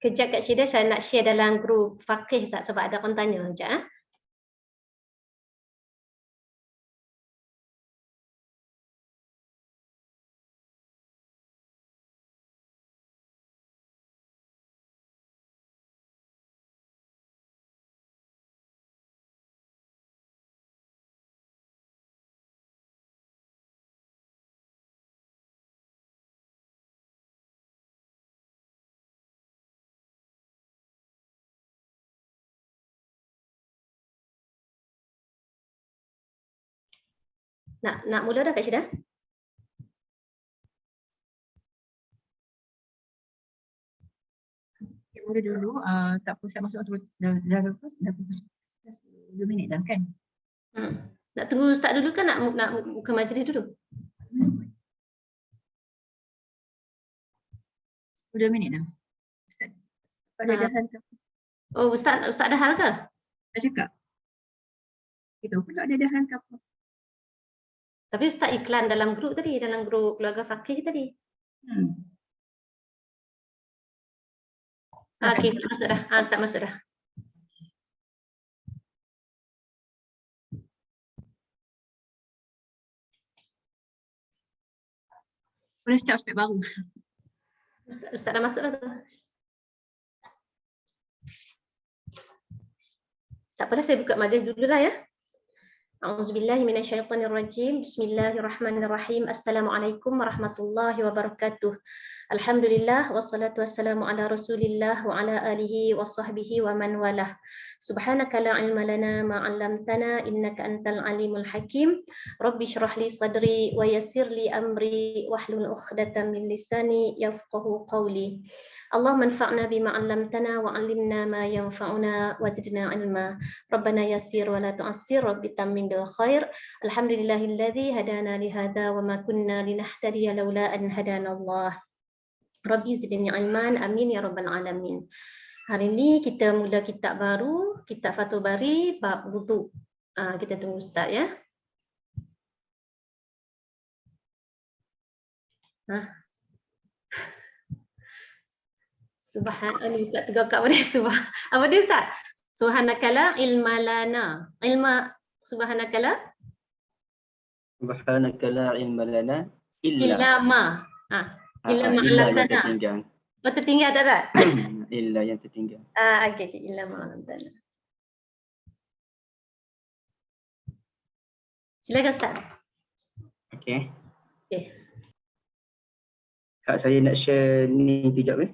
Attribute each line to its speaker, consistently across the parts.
Speaker 1: Kejap Kak Syeda, saya nak share dalam grup Faqih tak, sebab ada orang tanya. Kejap. Nak mula dah Kak Syeda?
Speaker 2: Mula dulu, tak pusat masuk terus dah 2 minit dah kan?
Speaker 1: Nak tunggu start dulu kan, nak buka majlis dulu?
Speaker 2: 2 minit dah. Ustaz, pada dahan ke?
Speaker 1: Oh, Ustaz dah hal ke?
Speaker 2: Dah cakap? Kita pula ada dahan ke apa?
Speaker 1: Tapi Ustaz iklan dalam grup tadi, dalam grup keluarga Faqih tadi. Okey, masuk dah. Ustaz masuk dah.
Speaker 2: Boleh start aspek baru.
Speaker 1: Ustaz dah masuk dah tu. Tak apalah, saya buka majlis dululah ya. A'udzubillahi minasyaitonirrajim. Bismillahirrahmanirrahim. Assalamualaikum warahmatullahi wabarakatuh. Alhamdulillah wassalatu wassalamu ala Rasulillah wa ala alihi wa sahbihi wa man walah. Subhanaka la ilma lana ma 'allamtana innaka antal alimul hakim. Rabbi shrah li sadri wa yassir li amri wahlul 'uqdatam min lisani yafqahu qawli. Allahumma anfa'na bima 'allamtana wa 'allimna ma yanfa'una wa zidna 'ilma. Rabbana yassir wa la tu'assir, rabbi tammin bil khair. Alhamdulillahilladzi hadana li hadza wa ma kunna linahtadiya laula an hadana Allah. Rabbi zidni ilman, amin ya rabbal alamin. Hari ini kita mula kitab baru, kitab Fathul Bari bab wudu. Kita tunggu Ustaz ya. Subhanallah, Ustaz tegak kat mana? Apa dia Ustaz? Subhanakala ilma lana. Subhanakala
Speaker 3: ilma lana
Speaker 1: illa ma. Illa ma 'allamtana. Oh, tertinggal tak?
Speaker 3: Illa yang tertinggal.
Speaker 1: Okey, illa ma 'allamtana. Silakan Ustaz.
Speaker 3: Okey. Kak, saya nak share ni kejap ni.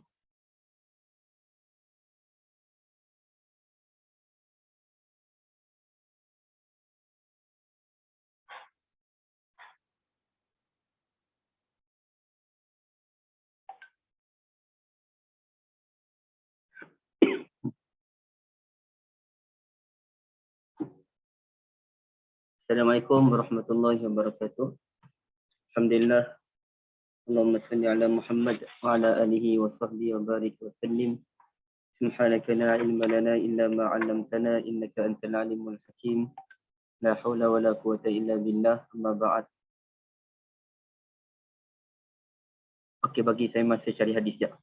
Speaker 3: Assalamualaikum warahmatullahi wabarakatuh. Alhamdulillah. Allahumma salli ala Muhammad wa ala alihi wa sahbihi wa barik wa sallim. Subhanaka la ilma lana illa ma 'allamtana innaka antal alimul hakim. La haula wa la quwwata illa billah. Amma ba'd. Okey, bagi saya masa cari hadis sekejap.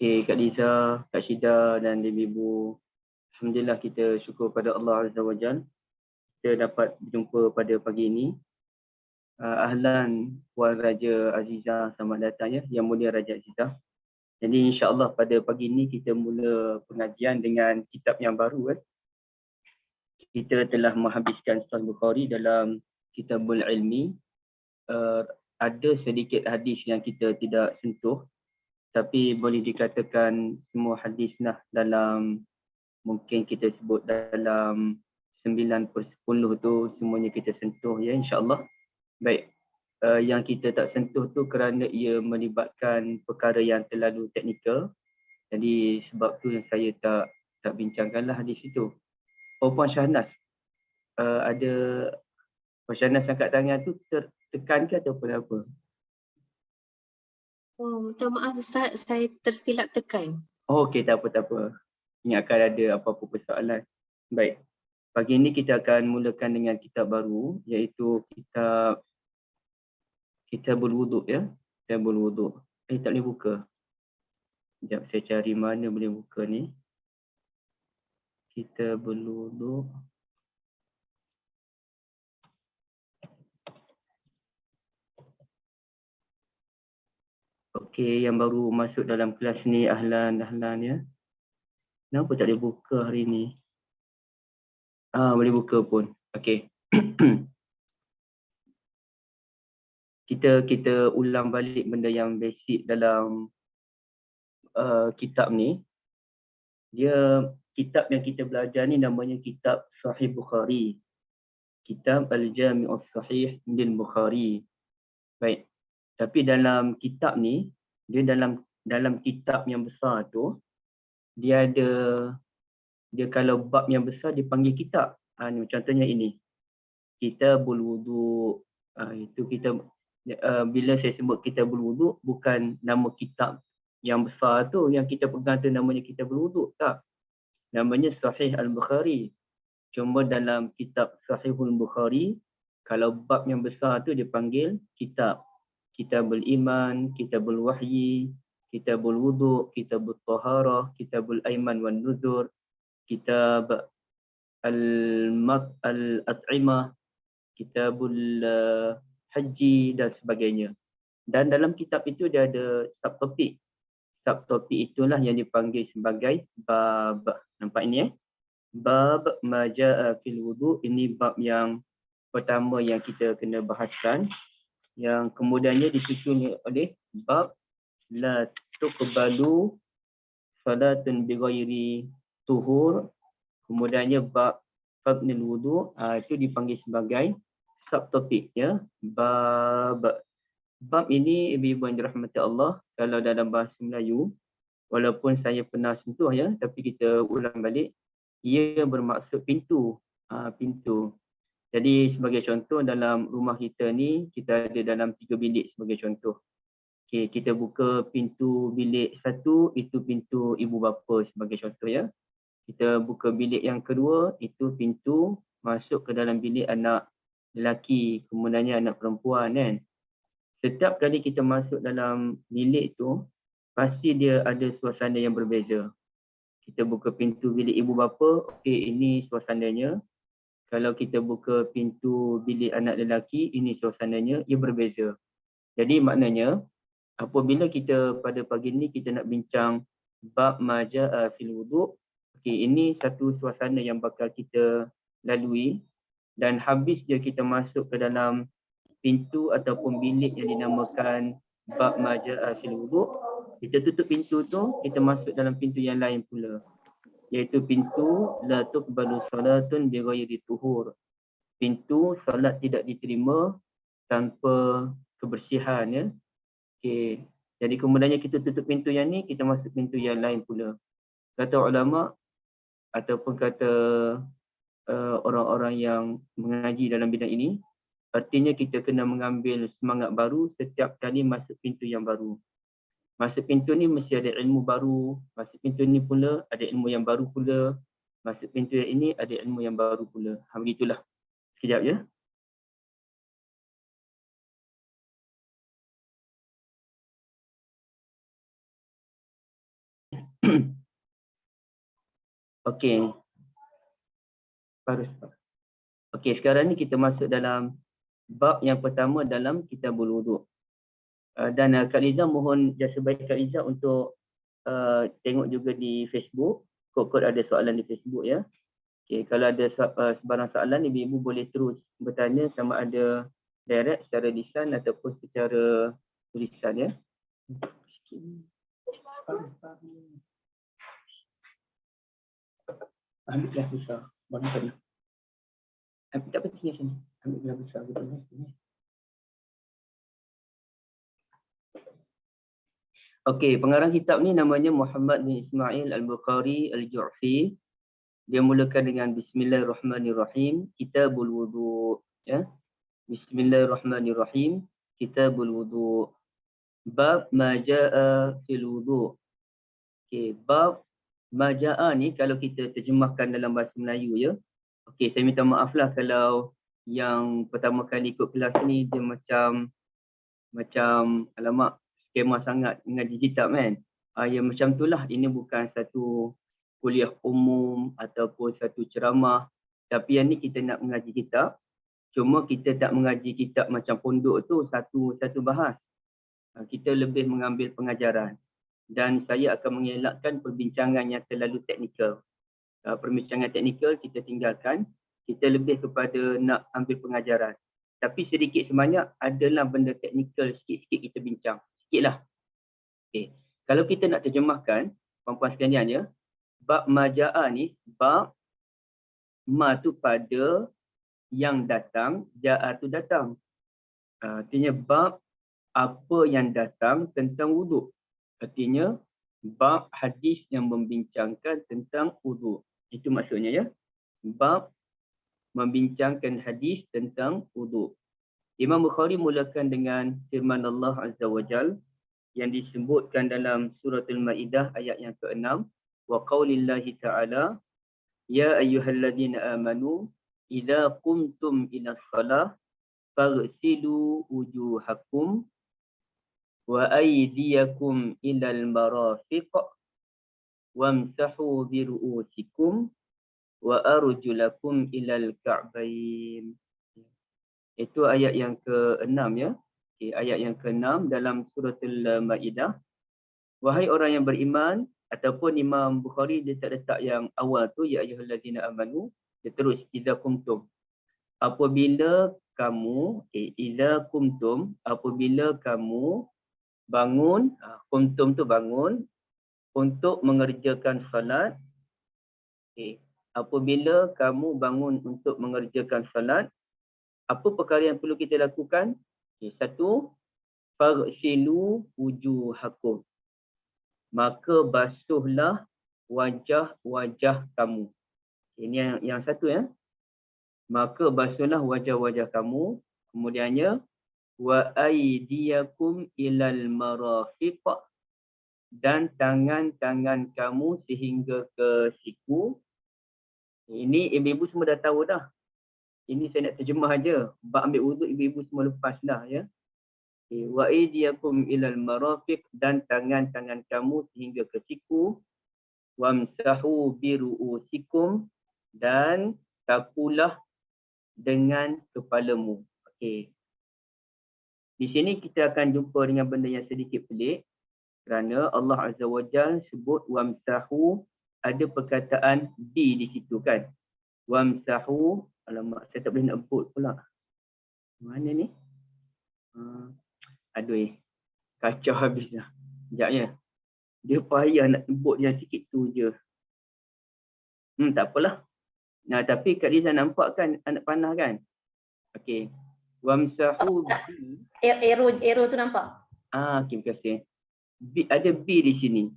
Speaker 3: Okay, Kak Liza, Kak Syida dan ibu-ibu, alhamdulillah kita syukur pada Allah Azza wa Jalla kita dapat berjumpa pada pagi ini. Ahlan Puan Raja Azizah, selamat datang ya, Yang Mulia Raja Azizah. Jadi insya-Allah pada pagi ini kita mula pengajian dengan kitab yang baru kan. Kita telah menghabiskan Sahih Bukhari dalam Kitabul Ilmi. Ada sedikit hadis yang kita tidak sentuh, tapi boleh dikatakan semua hadis dalam, mungkin kita sebut dalam 9/10 tu semuanya kita sentuh ya, insya-Allah. Baik, yang kita tak sentuh tu kerana ia melibatkan perkara yang terlalu teknikal. Jadi sebab tu yang saya tak bincangkanlah hadis itu. Puan Syahnas, ada Wasyana angkat tangan tu tertekan ke ataupun apa?
Speaker 2: Oh, minta maaf Ustaz, saya tersilap tekan.
Speaker 3: Oh, okey, tak apa, tak apa. Ingatkan ada apa-apa persoalan. Baik. Pagi ini kita akan mulakan dengan kitab baru, iaitu Kitabul Wuduk ya. Kitabul Wuduk. Tak boleh buka. Sekejap saya cari mana boleh buka ni. Kitabul Wuduk. Okey, yang baru masuk dalam kelas ni, ahlan ya. Kenapa tak boleh buka hari ni? Boleh buka pun. Okey. kita ulang balik benda yang basic dalam kitab ni. Kitab yang kita belajar ni namanya kitab Sahih Bukhari. Kitab Al-Jami'us Sahih lil Bukhari. Baik. Tapi dalam kitab ni, dia dalam kitab yang besar tu, dia kalau bab yang besar dipanggil kitab. Contohnya ini. Kitabul Wuduk. Itu kita bila saya sebut Kitabul Wuduk, bukan nama kitab yang besar tu yang kita pegang tu namanya Kitabul Wuduk, tak. Namanya Sahih Al-Bukhari. Cuma dalam kitab Sahihul Bukhari, kalau bab yang besar tu dipanggil kitab. Kitabul Iman, Kitabul Wahyi, Kitabul Wuduk, Kitabul Taharah, Kitabul Aiman wan Nuzur, Kitab Al-At'imah, Kitabul Haji dan sebagainya. Dan dalam kitab itu dia ada subtopik. Subtopik itulah yang dipanggil sebagai bab. Nampak ini Bab Maja'a fil Wudu. Ini bab yang pertama yang kita kena bahaskan. Yang kemudiannya disusul oleh bab La tuqbalu salatun bighairi tuhur. Kemudiannya bab Fadlil Wudu, itu dipanggil sebagai subtopik ya. Bab ini ibu-ibu yang dirahmati Allah, kalau dalam bahasa Melayu, walaupun saya pernah sentuh ya, tapi kita ulang balik, ia bermaksud pintu. Pintu. Jadi sebagai contoh, dalam rumah kita ni, kita ada dalam 3 bilik sebagai contoh. Okay, kita buka pintu bilik 1, itu pintu ibu bapa sebagai contoh ya. Kita buka bilik yang kedua, itu pintu masuk ke dalam bilik anak lelaki, kemudiannya anak perempuan kan. Setiap kali kita masuk dalam bilik tu, pasti dia ada suasana yang berbeza. Kita buka pintu bilik ibu bapa, okey, ini suasananya. Kalau kita buka pintu bilik anak lelaki, ini suasananya, ia berbeza. Jadi maknanya, apabila kita pada pagi ni kita nak bincang bab Maja'a fil Wudu', okey, ini satu suasana yang bakal kita lalui, dan habis je kita masuk ke dalam pintu ataupun bilik yang dinamakan bab Maja'a fil Wudu', kita tutup pintu tu, kita masuk dalam pintu yang lain pula, iaitu pintu La tuqbalu salatun bighairi tuhur. Pintu salat tidak diterima tanpa kebersihan ya. Okey. Jadi kemudiannya kita tutup pintu yang ni, kita masuk pintu yang lain pula. Kata ulama ataupun kata orang-orang yang mengaji dalam bidang ini, artinya kita kena mengambil semangat baru setiap kali masuk pintu yang baru. Masuk pintu ni mesti ada ilmu baru, masuk pintu ni pula ada ilmu yang baru pula, masuk pintu yang ini ada ilmu yang baru pula. Begitulah. Sekejap ya. Okey. Okey, sekarang ni kita masuk dalam bab yang pertama dalam Kitabul Wudu'. Dan Kak Liza mohon jasa baik Kak Liza untuk tengok juga di Facebook. Kod-kod ada soalan di Facebook ya. Okay, kalau ada sebarang soalan, ibu-ibu boleh terus bertanya, sama ada direct secara lisan ataupun secara tulisan ya. Ambil gelas besar. Bagi tadi. Tak penting sini. Ambil gelas besar. Okey, pengarang kitab ni namanya Muhammad bin Ismail Al-Bukhari Al-Ju'fi. Dia mulakan dengan Bismillahirrahmanirrahim, Kitabul Wudu'. Ya. Bismillahirrahmanirrahim. Kitabul wudu'. Bab ma jaa fil wudu'. Okey, bab ma jaa ni kalau kita terjemahkan dalam bahasa Melayu ya. Okey, saya minta maaf lah kalau yang pertama kali ikut kelas ni dia macam alamak skema sangat mengaji kitab kan. Ya macam itulah, ini bukan satu kuliah umum ataupun satu ceramah, tapi yang ni kita nak mengaji kitab. Cuma kita tak mengaji kitab macam pondok tu satu bahas. Kita lebih mengambil pengajaran. Dan saya akan mengelakkan perbincangan yang terlalu teknikal. Perbincangan teknikal kita tinggalkan. Kita lebih kepada nak ambil pengajaran. Tapi sedikit sebanyak adalah benda teknikal sikit-sikit kita bincang. Sikitlah. Okay. Kalau kita nak terjemahkan, puan-puan sekalian ya, bab majaa ni, bab ma tu pada yang datang, jaa tu datang. Artinya bab apa yang datang tentang wuduk. Artinya bab hadis yang membincangkan tentang wuduk. Itu maksudnya ya. Bab membincangkan hadis tentang wuduk. Imam Bukhari mulakan dengan firman Allah Azza wa Jal yang disebutkan dalam surah Al-Ma'idah ayat yang ke-6. Wa qaulillahi ta'ala, ya ayyuhalladzina amanu idza qumtum ila shalah faghsilu wujuhakum wa aydiyakum ilal marafiq wamsahu bi ru'usikum wa arjulakum ilal ka'bayn. Itu ayat yang ke-6 ya. Okay, ayat yang ke-6 dalam surah Al-Ma'idah. Wahai orang yang beriman, ataupun Imam Bukhari dia tak letak yang awal tu ya ayyuhalladzina amanu. Dia terus idza kumtum. Apabila kamu, idza kumtum, apabila kamu bangun, kumtum tu bangun untuk mengerjakan salat. Apabila kamu bangun untuk mengerjakan salat, apa perkara yang perlu kita lakukan? Satu, faghsilu wujuhakum. Maka basuhlah wajah-wajah kamu. Ini yang satu ya. Maka basuhlah wajah-wajah kamu. Kemudiannya wa aydiyakum ilal marafiq, dan tangan-tangan kamu sehingga ke siku. Ini ibu-ibu semua dah tahu dah. Ini saya nak terjemah aja. Bab ambil wuduk ibu-ibu semua lepas dah ya. Wa aydiyakum ilal marafiq, dan tangan-tangan kamu sehingga ke siku. Wamsahu bi ru'usikum, dan sapulah dengan kepalamu. Okey. Di sini kita akan jumpa dengan benda yang sedikit pelik, kerana Allah Azza wa Jalla sebut wamsahu, ada perkataan bi di situ kan. Wamsahu, alamak saya tak boleh nak sebut pula. Mana ni? Aduh, kacau habis dah. Sekejap ya. Dia payah nak sebut yang sikit tu je. Tak apalah. Nah, tapi Kak Liza nampak kan anak panah kan? Okey. Wamsahu bi.
Speaker 1: Arrow tu nampak?
Speaker 3: Okey, terima kasih. Ada B di sini.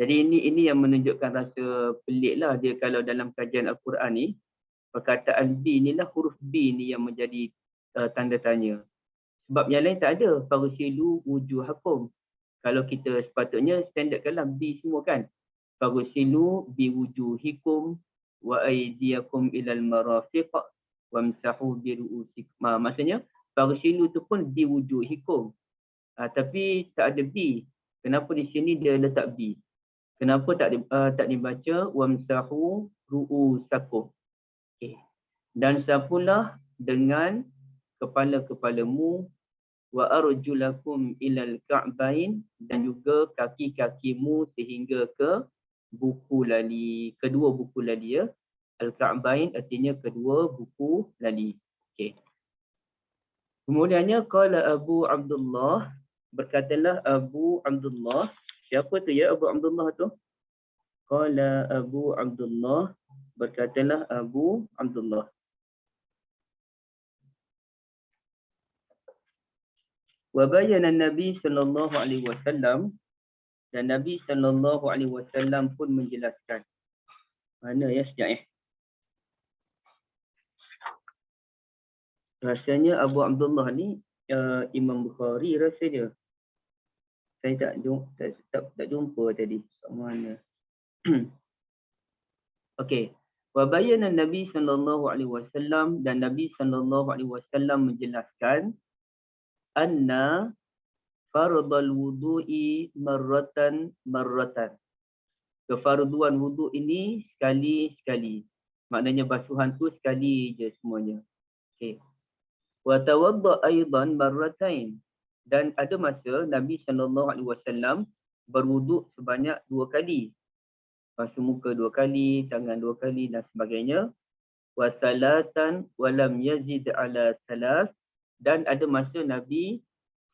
Speaker 3: Jadi ini yang menunjukkan rasa pelik lah dia kalau dalam kajian Al-Quran ni. Perkataan B ni lah, huruf B ni yang menjadi tanda tanya. Sebab yang lain tak ada. Faghsilu wujuhakum. Kalau kita sepatutnya standardkanlah B semua kan. Faghsilu biwujuhikum wa aydiyakum ilal marafiq wamsahu bi ru'usikum. Maksudnya faghsilu tu pun biwujuhikum. Tapi tak ada B. Kenapa di sini dia letak B? Kenapa tak dibaca wamsahu ru'usakum? Okay. Dan sapulah dengan kepala-kepalamu wa arjulakum ilal ka'bain, dan juga kaki-kakimu sehingga ke buku lali, kedua buku lali ya. Al-Ka'bain artinya kedua buku lali. Okey. Kemudiannya qala Abu Abdullah, berkatalah Abu Abdullah. Siapa tu ya Abu Abdullah tu? Qala Abu Abdullah, berkatalah Abu Abdullah. Wa bayyana Nabi sallallahu alaihi wasallam, dan Nabi sallallahu alaihi wasallam pun menjelaskan. Mana ya sekejap ya. Rasanya Abu Abdullah ni Imam Bukhari rasanya. Saya tak jumpa tadi. Kat mana? Okey. Wa bayyana Nabi sallallahu alaihi wasallam, dan Nabi sallallahu alaihi wasallam menjelaskan anna fardal wudu'i marratan. Kefarduan wudu ini sekali-sekali. Maknanya basuhan tu sekali je semuanya. Okey. Wa tawadda aidan marratain, dan ada masa Nabi sallallahu alaihi wasallam berwuduk sebanyak 2 kali. Basuh muka 2 kali, tangan 2 kali dan sebagainya. Wa salatan wa lam yazid ala salas, dan ada masa Nabi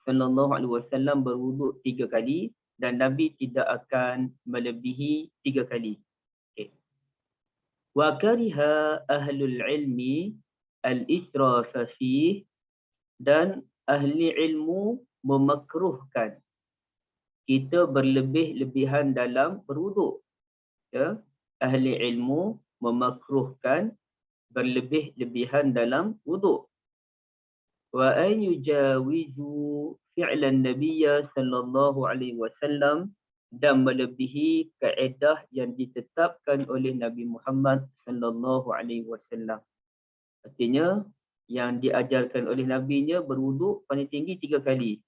Speaker 3: sallallahu alaihi wasallam berwuduk 3 kali dan Nabi tidak akan melebihi 3 kali. Okay. Wa kariha ahlul ilmi al-israf fih, dan ahli ilmu memakruhkan kita berlebih-lebihan dalam berwuduk. Ya, ahli ilmu memakruhkan berlebih-lebihan dalam wuduk. Wa an yujawizu fi'lan nabiyya sallallahu alaihi wasallam, dan melebihi kaedah yang ditetapkan oleh Nabi Muhammad sallallahu alaihi wasallam. Artinya yang diajarkan oleh nabinya berwuduk paling tinggi 3 kali.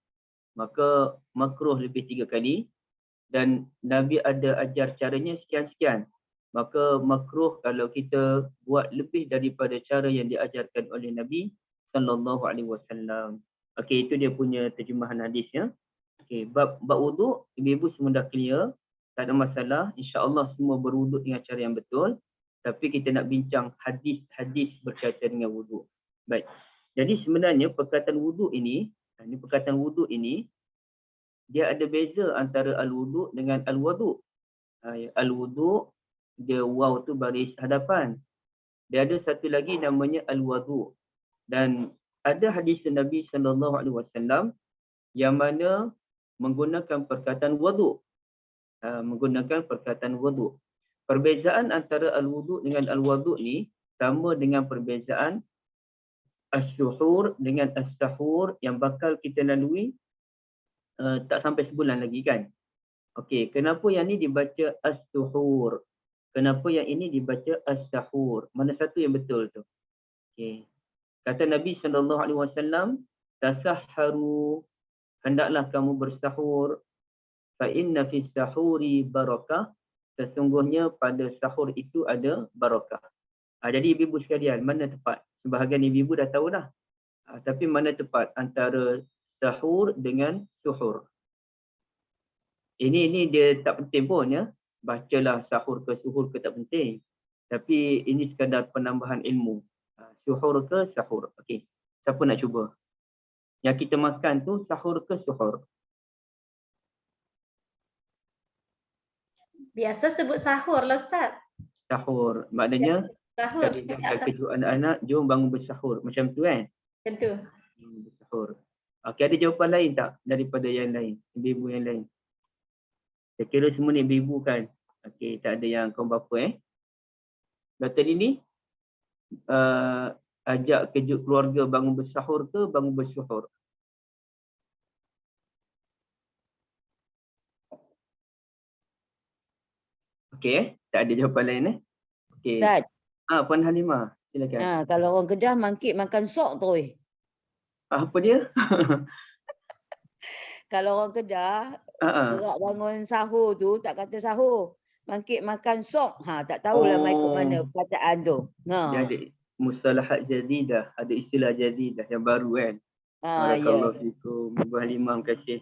Speaker 3: Maka makruh lebih 3 kali. Dan Nabi ada ajar caranya sekian-sekian. Maka makruh kalau kita buat lebih daripada cara yang diajarkan oleh Nabi sallallahu alaihi wasallam. Okey, itu dia punya terjemahan hadisnya. Okey, bab wuduk, ibu-ibu semua dah clear, tak ada masalah. Insya-Allah semua berwuduk dengan cara yang betul. Tapi kita nak bincang hadis-hadis berkaitan dengan wuduk. Baik. Jadi sebenarnya perkataan wuduk ini, dia ada beza antara al-wudu' dengan al-wudu'. Al-wudu' dia waw tu baris hadapan. Dia ada satu lagi namanya al-wudu'. Dan ada hadis Nabi sallallahu alaihi wasallam yang mana menggunakan perkataan wudu'. Perbezaan antara al-wudu' dengan al-wudu' ni sama dengan perbezaan as-suhur dengan as-sahur yang bakal kita lalui tak sampai sebulan lagi kan. Okey, kenapa yang ni dibaca as-suhur? Kenapa yang ini dibaca as-sahur? Mana satu yang betul tu? Okey. Kata Nabi sallallahu alaihi wasallam, tasahharu, hendaklah kamu bersahur, fa inna fi sahuri barakah, sesungguhnya pada sahur itu ada barakah. Jadi ibu-ibu sekalian, mana tepat? Sebahagian ibu-ibu dah tahu dah. Tapi mana tepat antara sahur dengan suhur? Ini dia tak penting pun ya. Bacalah sahur ke suhur ke tak penting. Tapi ini sekadar penambahan ilmu. Suhur ke sahur. Okey. Siapa nak cuba? Yang kita makan tu sahur ke suhur?
Speaker 1: Biasa sebut sahur lah Ustaz.
Speaker 3: Sahur. Maknanya
Speaker 1: Sahur.
Speaker 3: tadi dia kejut anak-anak, jom bangun bersahur. Macam tu kan?
Speaker 1: Tentu.
Speaker 3: Bersahur. Okey, ada jawapan lain tak daripada yang lain? Ibu-ibu yang lain? Saya kira semua ni ibu-ibu kan? Okey, tak ada yang kaum bapa Dr. Lini, ajak kejut keluarga bangun bersahur ke bangun bersyuhur? Okey, tak ada jawapan lain Okey.
Speaker 2: Ustaz,
Speaker 3: Puan Halimah, silakan.
Speaker 2: kalau orang Kedah mangkit makan sok tu.
Speaker 3: Apa dia?
Speaker 2: Kalau orang Kedah gerak bangun sahur tu tak kata sahur. Mangkit makan sok. Tak tahulah mai ikut mana perkataan tu.
Speaker 3: Dia ada mustalahat jadidah, ada istilah jadidah yang baru kan. Barakallahu fikum, Ibu Halimah, terima kasih.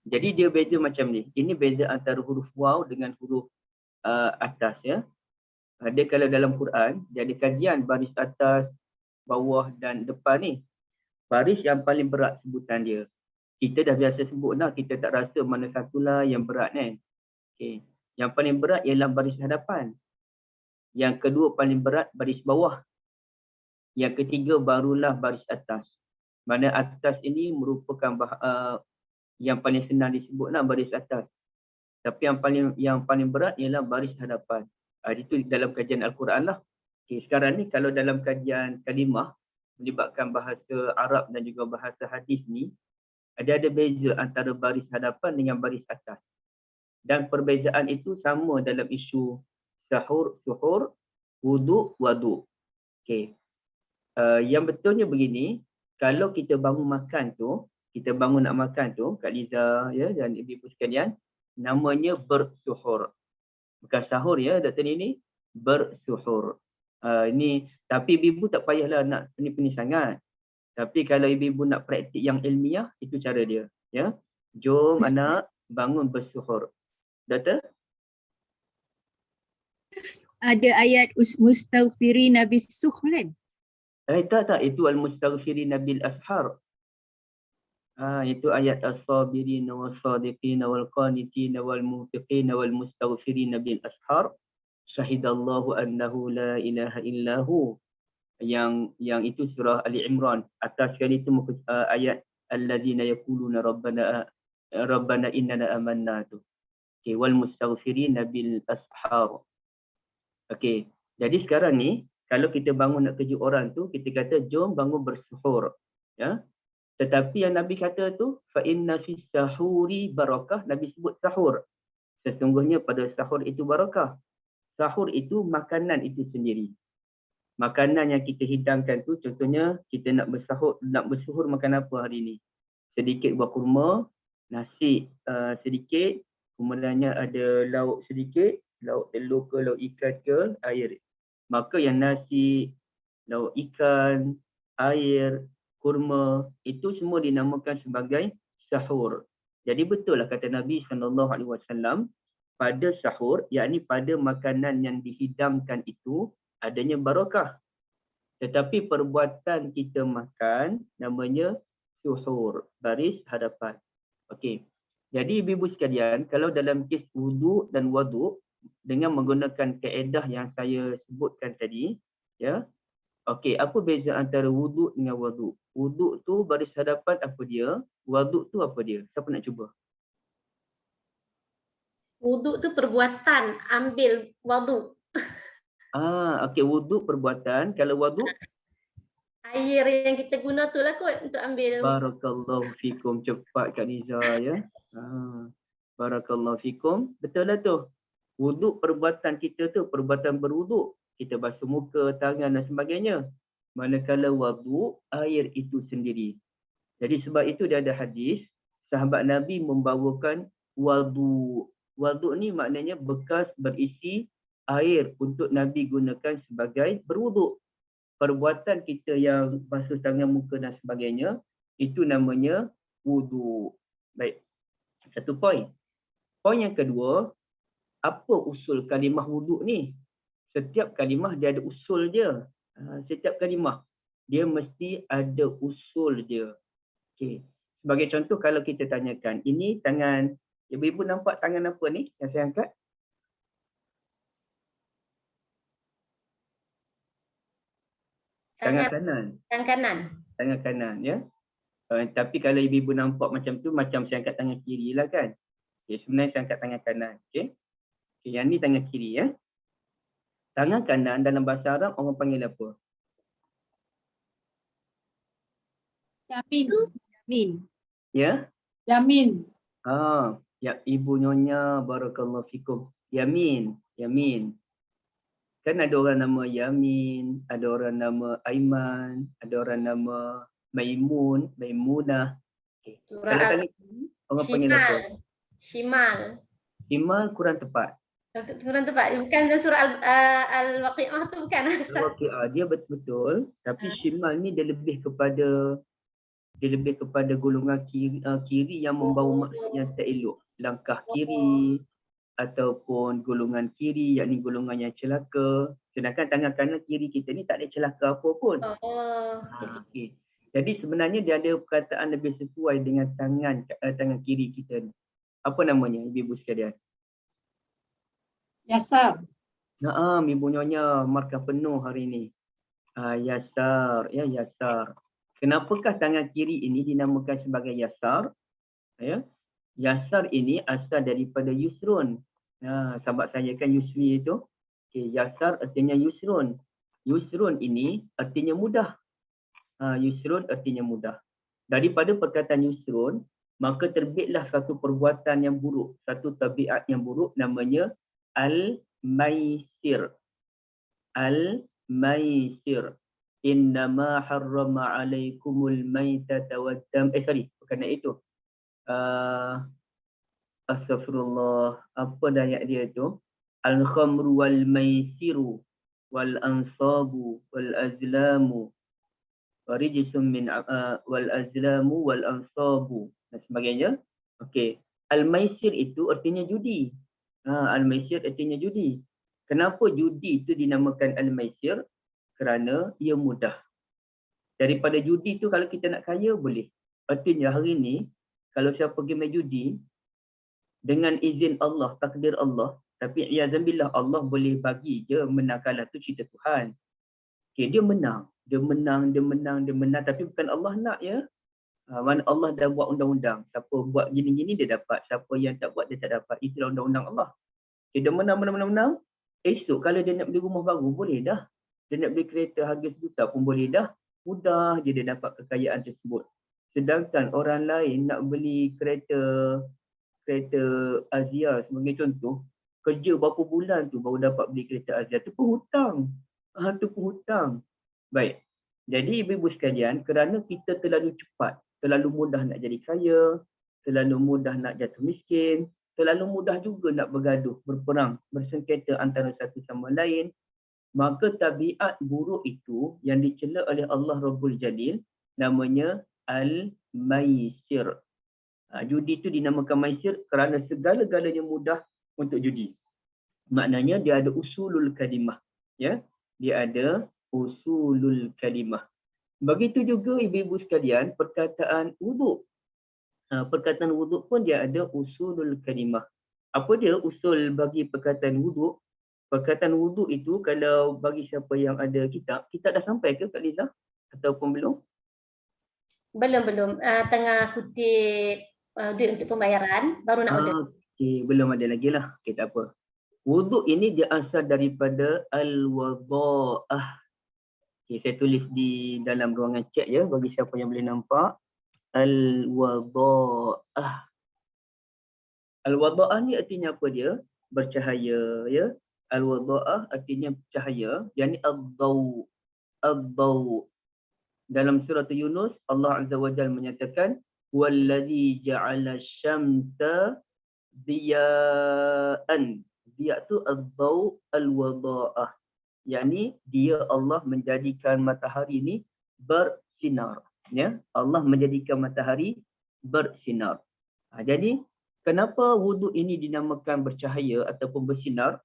Speaker 3: Jadi dia beza macam ni. Ini beza antara huruf waw dengan huruf atas ya. Dia kalau dalam Quran, dia ada kajian baris atas, bawah dan depan ni. Baris yang paling berat sebutan dia. Kita dah biasa sebut dah, kita tak rasa mana satulah yang berat kan. Okay. Yang paling berat ialah baris hadapan. Yang kedua paling berat baris bawah. Yang ketiga barulah baris atas. Mana atas ini merupakan yang paling senang disebutlah baris atas. Tapi yang paling berat ialah baris hadapan. Itu dalam kajian Al-Quran lah. Okay, sekarang ni kalau dalam kajian kalimah, melibatkan bahasa Arab dan juga bahasa hadis ni, ada beza antara baris hadapan dengan baris atas. Dan perbezaan itu sama dalam isu sahur, suhur, wuduk, waduk. Okey. Yang betulnya begini, kalau kita bangun makan tu, kita bangun nak makan tu, Kak Liza ya dan ibu-ibu sekalian, namanya bersuhur. Bukan sahur ya, Dr. Nini, bersuhur. Ini tapi ibu tak payahlah nak pening-pening sangat. Tapi kalau ibu nak praktik yang ilmiah, itu cara dia. Ya, jom anak bangun bersuhur. Doktor?
Speaker 4: Ada ayat mustaghfirina bis-suhlan.
Speaker 3: Tak. Itu al-mustaghfirina bil ashar. Itu ayat as-sabirin was-sadiqin wal-qanitin wal-munfiqin wal-mustaghfirin bil ashar. Syahidallahu annahu la ilaha illahu. Yang itu surah Ali Imran. Atas sekali itu ayat alladzina yaquluna rabbana innana amanna tu. Okey, wal mustaghfirin bil ashar. Okey. Jadi sekarang ni kalau kita bangun nak kejut orang tu, kita kata jom bangun bersuhur. Ya. Tetapi yang Nabi kata tu fa inna fis sahuri barakah, Nabi sebut sahur. Sesungguhnya pada sahur itu barakah. Sahur itu makanan itu sendiri. Makanan yang kita hidangkan tu, contohnya kita nak bersuhur makan apa hari ini? Sedikit buah kurma, nasi sedikit, kemudiannya ada lauk sedikit, lauk telur ke, lauk ikan ke, air. Maka yang nasi, lauk ikan, air, kurma, itu semua dinamakan sebagai sahur. Jadi betul lah kata Nabi SAW, pada sahur, yakni pada makanan yang dihidangkan itu, adanya barakah. Tetapi perbuatan kita makan namanya suhur, baris hadapan. Okey. Jadi ibu-ibu sekalian, kalau dalam kes wuduk dan waduk dengan menggunakan kaedah yang saya sebutkan tadi, ya. Okey, apa beza antara wuduk dengan waduk? Wuduk tu baris hadapan apa dia? Waduk tu apa dia? Siapa nak cuba?
Speaker 1: Wuduk tu perbuatan ambil wuduk.
Speaker 3: Okey, wuduk perbuatan. Kalau waduk?
Speaker 1: Air yang kita guna tu lah kot untuk ambil.
Speaker 3: Barakallahu fikum. Cepat Kak Niza ya. Barakallahu fikum. Betul lah tu. Wuduk perbuatan kita tu, perbuatan berwuduk. Kita basuh muka, tangan dan sebagainya. Manakala waduk, air itu sendiri. Jadi sebab itu dia ada hadis, sahabat Nabi membawakan waduk. Waduk ni maknanya bekas berisi air untuk Nabi gunakan sebagai berwuduk. Perbuatan kita yang basuh tangan, muka dan sebagainya, itu namanya wuduk. Baik, satu poin. Poin yang kedua, apa usul kalimah wuduk ni? Setiap kalimah dia ada usul dia. Setiap kalimah dia mesti ada usul dia. Okey. Sebagai contoh, kalau kita tanyakan, ini tangan, ibu-ibu nampak tangan apa ni yang saya angkat? Tangan kanan.
Speaker 1: Tangan kanan.
Speaker 3: Tangan kanan ya. Tapi kalau ibu-ibu nampak macam tu, macam saya angkat tangan kiri lah kan. Okay, sebenarnya saya angkat tangan kanan. Okay, yang ni tangan kiri ya. Tangan kanan dalam bahasa Arab orang panggil apa?
Speaker 4: Yamin. Yamin.
Speaker 3: Ya?
Speaker 4: Yamin.
Speaker 3: Ya, ibu nyonya, barakallahu fikum. Yamin, Yamin. Kan ada orang nama Yamin, ada orang nama Aiman, ada orang nama Maimun, Maimunah. Okay. Kalau tangan kiri, orang panggil apa?
Speaker 1: Shimal.
Speaker 3: Shimal kurang tepat.
Speaker 1: Kurang tepat. Bukan dalam surah Al-Waqi'ah tu bukan.
Speaker 3: Al-Waqi'ah dia betul, tapi Shimal ni dia lebih kepada golongan kiri yang membawa maksud yang tak elok. Langkah kiri ataupun golongan kiri, yakni golongan yang celaka. Sedangkan tangan kanan kiri kita ni tak ada celaka apa pun. Okay. Jadi sebenarnya dia ada perkataan lebih sesuai dengan tangan kiri kita ni. Apa namanya ibu-ibu sekalian?
Speaker 4: Yasar.
Speaker 3: Ibu nyonya markah penuh hari ini. Yasar, ya Yasar. Kenapakah tangan kiri ini dinamakan sebagai Yasar? Ya. Yasar ini asal daripada Yusrun. Sahabat saya kan Yusri itu. Okay, Yasar artinya Yusrun. Yusrun ini artinya mudah. Yusrun artinya mudah. Daripada perkataan yusrun, maka terbitlah satu perbuatan yang buruk, satu tabiat yang buruk, namanya al-maisir. Al-maisir. Innama harrama alaikumul maitata waddam. Bukan itu. Astaghfirullah. Apa ayat dia tu? Al-khamru wal maisiru wal ansabu wal azlamu rijsum min wal azlamu wal ansabu dan sebagainya. Okey. Al-maisir itu artinya judi. Al-maisir artinya judi. Kenapa judi itu dinamakan al-maisir? Kerana ia mudah. Daripada judi tu kalau kita nak kaya boleh. Artinya hari ni kalau siapa pergi main judi dengan izin Allah, takdir Allah, tapi iyazambillah Allah boleh bagi je menang kalah tu cerita Tuhan. Okay, dia menang, tapi bukan Allah nak ya. Mana Allah dah buat undang-undang. Siapa buat gini-gini dia dapat, siapa yang tak buat dia tak dapat. Itulah undang-undang Allah. Okay, dia menang. Esok kalau dia nak beli rumah baru boleh dah. Dia nak beli kereta harga $1 pun boleh dah. Mudah je dia dapat kekayaan tersebut. Sedangkan orang lain nak beli kereta Azia sebagai contoh, kerja berapa bulan tu baru dapat beli kereta Azia. Tu pun hutang. Baik. Jadi ibu-ibu sekalian, kerana kita terlalu cepat, terlalu mudah nak jadi kaya, terlalu mudah nak jatuh miskin, terlalu mudah juga nak bergaduh, berperang, bersengketa antara satu sama lain, maka tabiat buruk itu yang dicela oleh Allah Rabbul Jalil namanya al-maisir. Judi itu dinamakan maisir kerana segala-galanya mudah untuk judi. Maknanya dia ada usulul kalimah. Ya, dia ada usulul kalimah. Begitu juga ibu-ibu sekalian, perkataan wuduk. Perkataan wuduk pun dia ada usulul kalimah. Apa dia usul bagi perkataan wuduk? Perkataan wuduk itu kalau bagi siapa yang ada kitab dah sampai ke Kak Liza? Ataupun belum?
Speaker 1: Belum. Tengah kutip duit untuk pembayaran, baru nak order.
Speaker 3: Okey, belum ada lagi lah. Okey, tak apa. Wuduk ini dia asal daripada al-wada'ah. Okey, saya tulis di dalam ruangan chat ya bagi siapa yang boleh nampak. Al-wada'ah. Al-wada'ah ni artinya apa dia? Bercahaya ya. Al-wada'ah artinya cahaya, yakni ad-daw. Ad-daw. Dalam surah Yunus Allah Azza wa Jalla menyatakan wallazi ja'ala syamsa diya'an. Dia tu ad-daw al-wada'ah. yakni dia Allah menjadikan matahari ni bersinar. Ya, Allah menjadikan matahari bersinar. Jadi kenapa wuduk ini dinamakan bercahaya ataupun bersinar?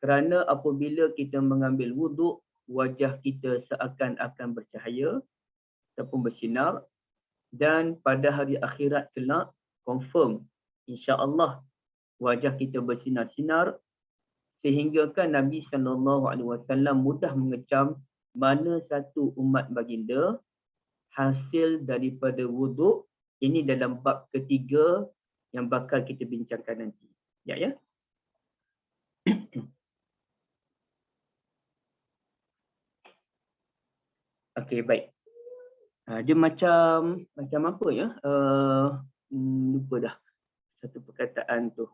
Speaker 3: Kerana apabila kita mengambil wuduk, wajah kita seakan-akan bercahaya ataupun bersinar, dan pada hari akhirat kelak confirm insya-Allah wajah kita bersinar-sinar, sehingga kan Nabi SAW mudah mengecam mana satu umat baginda hasil daripada wuduk. Ini dalam bab ketiga yang bakal kita bincangkan nanti. Ya. Okey, baik. Dia macam apa ya? Lupa dah satu perkataan tu.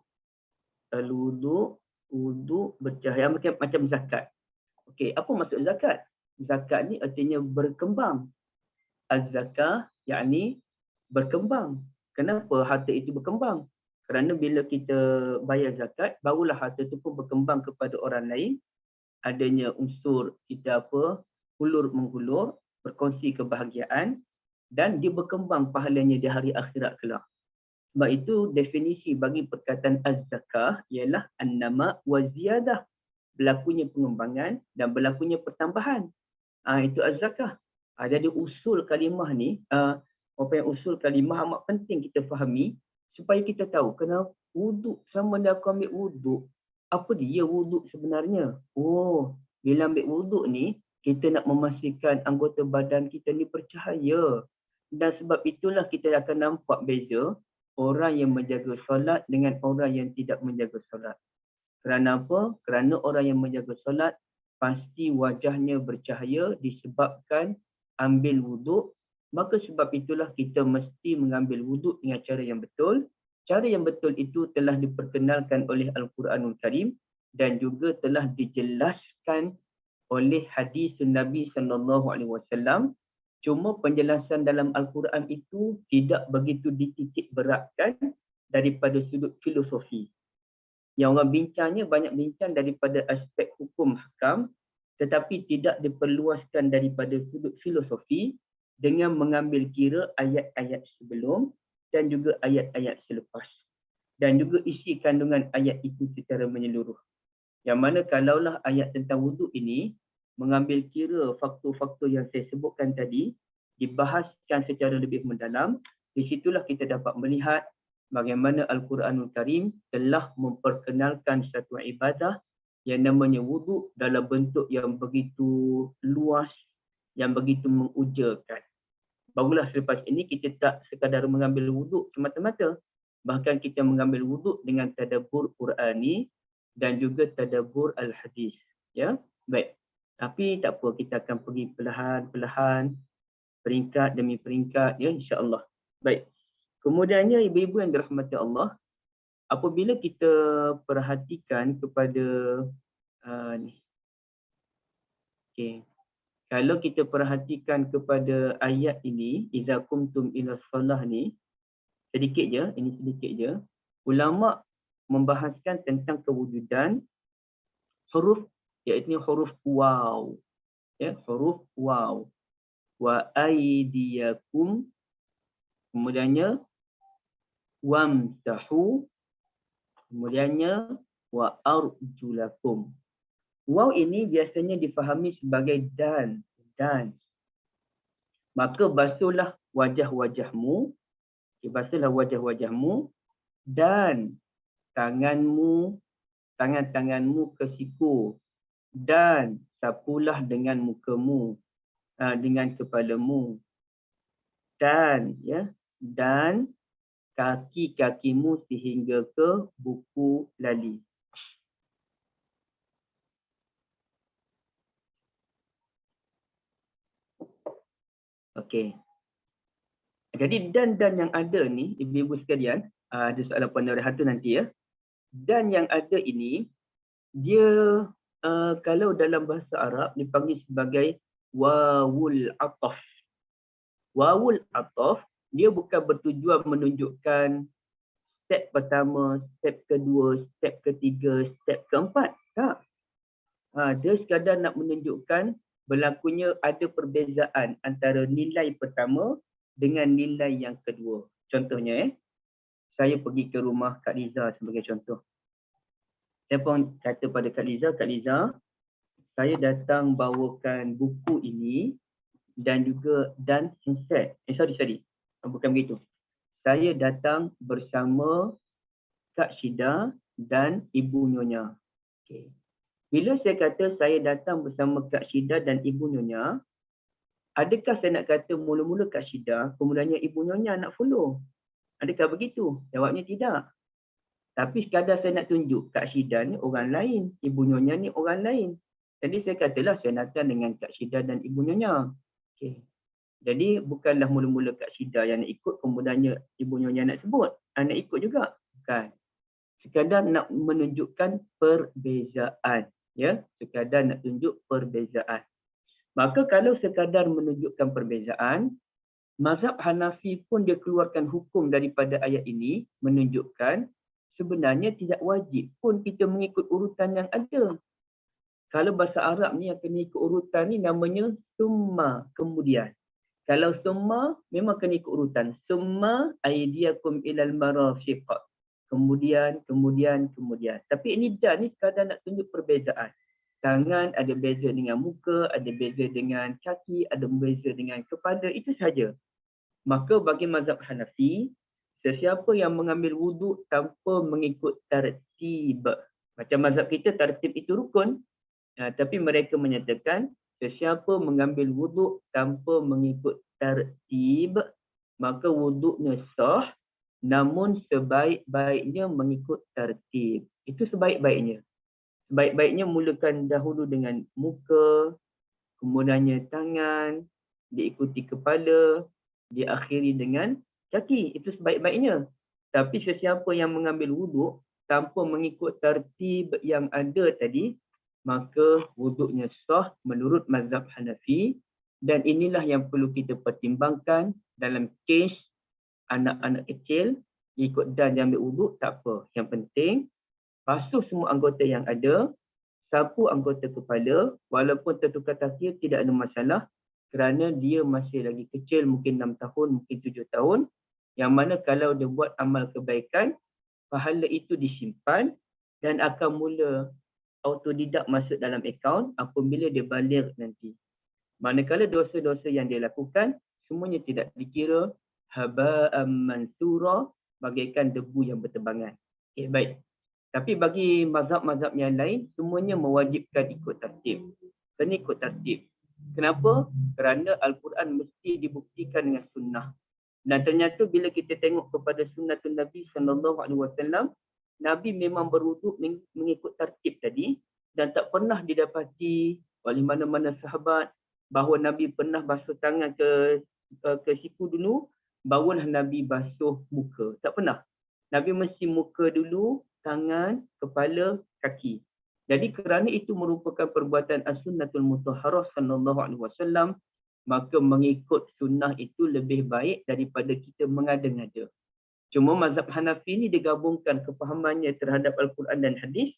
Speaker 3: Wuduk bercahaya macam zakat. Okey, apa maksud zakat? Zakat ni artinya berkembang. Az-zakah yakni berkembang. Kenapa harta itu berkembang? Kerana bila kita bayar zakat, barulah harta itu pun berkembang kepada orang lain. Adanya unsur kita hulur-menghulur, berkongsi kebahagiaan, dan dia berkembang pahalanya di hari akhirat kelak. Sebab itu definisi bagi perkataan az-zakah ialah an-nama wa ziyadah, berlakunya pengembangan dan berlakunya pertambahan. Itu az-zakah. Jadi usul kalimah ni, usul kalimah amat penting kita fahami supaya kita tahu kenapa wuduk, sama ada aku ambil wuduk, apa dia wuduk sebenarnya. Bila ambil wuduk ni, kita nak memastikan anggota badan kita ni bercahaya. Dan sebab itulah kita akan nampak beza orang yang menjaga solat dengan orang yang tidak menjaga solat. Kerana apa? Kerana orang yang menjaga solat pasti wajahnya bercahaya disebabkan ambil wuduk, maka sebab itulah kita mesti mengambil wuduk dengan cara yang betul. Cara yang betul itu telah diperkenalkan oleh Al-Quranul Karim dan juga telah dijelaskan oleh hadis Nabi SAW. Cuma penjelasan dalam Al-Quran itu tidak begitu dititik beratkan daripada sudut filosofi. Yang orang bincangnya banyak bincang daripada aspek hukum hakam, tetapi tidak diperluaskan daripada sudut filosofi dengan mengambil kira ayat-ayat sebelum dan juga ayat-ayat selepas. Dan juga isi kandungan ayat itu secara menyeluruh. Yang mana kalaulah ayat tentang wuduk ini mengambil kira faktor-faktor yang saya sebutkan tadi, dibahaskan secara lebih mendalam, di situlah kita dapat melihat bagaimana Al-Quranul Karim telah memperkenalkan satu ibadah yang namanya wuduk dalam bentuk yang begitu luas, yang begitu mengujakan. Barulah selepas ini kita tak sekadar mengambil wuduk semata-mata, bahkan kita mengambil wuduk dengan tadabbur Qurani dan juga tadabbur Al-Hadis. Ya, baik. Tapi tak apa, kita akan pergi perlahan-perlahan, peringkat demi peringkat, ya, insya-Allah. Baik. Kemudiannya ibu-ibu yang dirahmati Allah, apabila kita perhatikan kepada ni. Okey. Kalau kita perhatikan kepada ayat ini, idza kumtum ila shalah ni, sedikit je, ini sedikit je. Ulama membahaskan tentang kewujudan huruf, iaitu huruf waw. Ya, huruf waw. Wa aydiyakum, kemudiannya wamsahu, kemudiannya wa arjulakum. Waw ini biasanya difahami sebagai dan. Maka basuhlah wajah-wajahmu, basuhlah wajah-wajahmu dan tangan-tanganmu ke siku, dan sapulah dengan mukamu, dengan kepalamu, dan kaki-kakimu sehingga ke buku lali. Okey. Jadi dan yang ada ni, ibu-ibu sekalian, ada soalan Puan Nurhatu nanti ya. Dan yang ada ini, dia kalau dalam bahasa Arab dipanggil sebagai wawul ataf. Wawul ataf, dia bukan bertujuan menunjukkan step pertama, step kedua, step ketiga, step keempat. Tak. Dia sekadar nak menunjukkan berlakunya ada perbezaan antara nilai pertama dengan nilai yang kedua. Contohnya, saya pergi ke rumah Kak Liza sebagai contoh. Saya pun kata pada Kak Liza, saya datang bawakan buku ini dan juga inset. Sorry. Bukan begitu. Saya datang bersama Kak Syida dan Ibu Nyonya. Okay. Bila saya kata saya datang bersama Kak Syida dan Ibu Nyonya, adakah saya nak kata mula-mula Kak Syida, kemudiannya Ibu Nyonya nak follow? Adakah begitu? Jawabnya tidak. Tapi sekadar saya nak tunjuk Kak Syida ni orang lain, Ibu Nyonya ni orang lain. Jadi saya katalah saya datang dengan Kak Syida dan Ibu Nyonya. Okay. Jadi bukanlah mula-mula Kak Syida yang nak ikut, kemudiannya Ibu Nyonya nak sebut. Nak ikut juga. Bukan. Sekadar nak menunjukkan perbezaan. Ya, sekadar nak tunjuk perbezaan. Maka kalau sekadar menunjukkan perbezaan, mazhab Hanafi pun dia keluarkan hukum daripada ayat ini, menunjukkan sebenarnya tidak wajib pun kita mengikut urutan yang ada. Kalau bahasa Arab ni yang kena ikut urutan ni namanya summa, kemudian. Kalau summa memang kena ikut urutan. Summa aydiyakum ilal marafiq. Kemudian. Tapi ini dan ni sekadar nak tunjuk perbezaan. Tangan ada beza dengan muka, ada beza dengan kaki, ada beza dengan kepala, itu saja. Maka bagi mazhab Hanafi, sesiapa yang mengambil wuduk tanpa mengikut tertib. Macam mazhab kita tertib itu rukun, tapi mereka menyatakan sesiapa mengambil wuduk tanpa mengikut tertib, maka wuduknya sah. Namun sebaik-baiknya mengikut tertib. Itu sebaik-baiknya. Sebaik-baiknya mulakan dahulu dengan muka, kemudiannya tangan, diikuti kepala, diakhiri dengan kaki. Itu sebaik-baiknya. Tapi sesiapa yang mengambil wuduk tanpa mengikut tertib yang ada tadi, maka wuduknya sah menurut mazhab Hanafi. Dan inilah yang perlu kita pertimbangkan dalam kes anak-anak kecil ikut dan dia ambil wuduk, tak apa. Yang penting basuh semua anggota yang ada, sapu anggota kepala, walaupun tertukar takdir tidak ada masalah kerana dia masih lagi kecil, mungkin 6 tahun, mungkin 7 tahun, yang mana kalau dia buat amal kebaikan, pahala itu disimpan dan akan mula autodidak masuk dalam akaun apabila dia baligh nanti. Manakala dosa-dosa yang dia lakukan, semuanya tidak dikira haba'an mansura, bagaikan debu yang berterbangan. Okay, baik. Tapi bagi mazhab-mazhab yang lain, semuanya mewajibkan ikut tertib. Kena ikut tertib. Kenapa? Kerana Al-Quran mesti dibuktikan dengan sunnah. Dan ternyata bila kita tengok kepada sunnatul Nabi SAW, Nabi memang berwuduk mengikut tertib tadi dan tak pernah didapati oleh mana-mana sahabat bahawa Nabi pernah basuh tangan ke siku dulu, barulah Nabi basuh muka. Tak pernah. Nabi mesti muka dulu, tangan, kepala, kaki. Jadi kerana itu merupakan perbuatan as-sunnatul mutahharah sallallahu alaihi wasallam, maka mengikut sunnah itu lebih baik daripada kita mengada-ngada. Cuma mazhab Hanafi ini digabungkan kefahamannya terhadap Al-Quran dan hadis,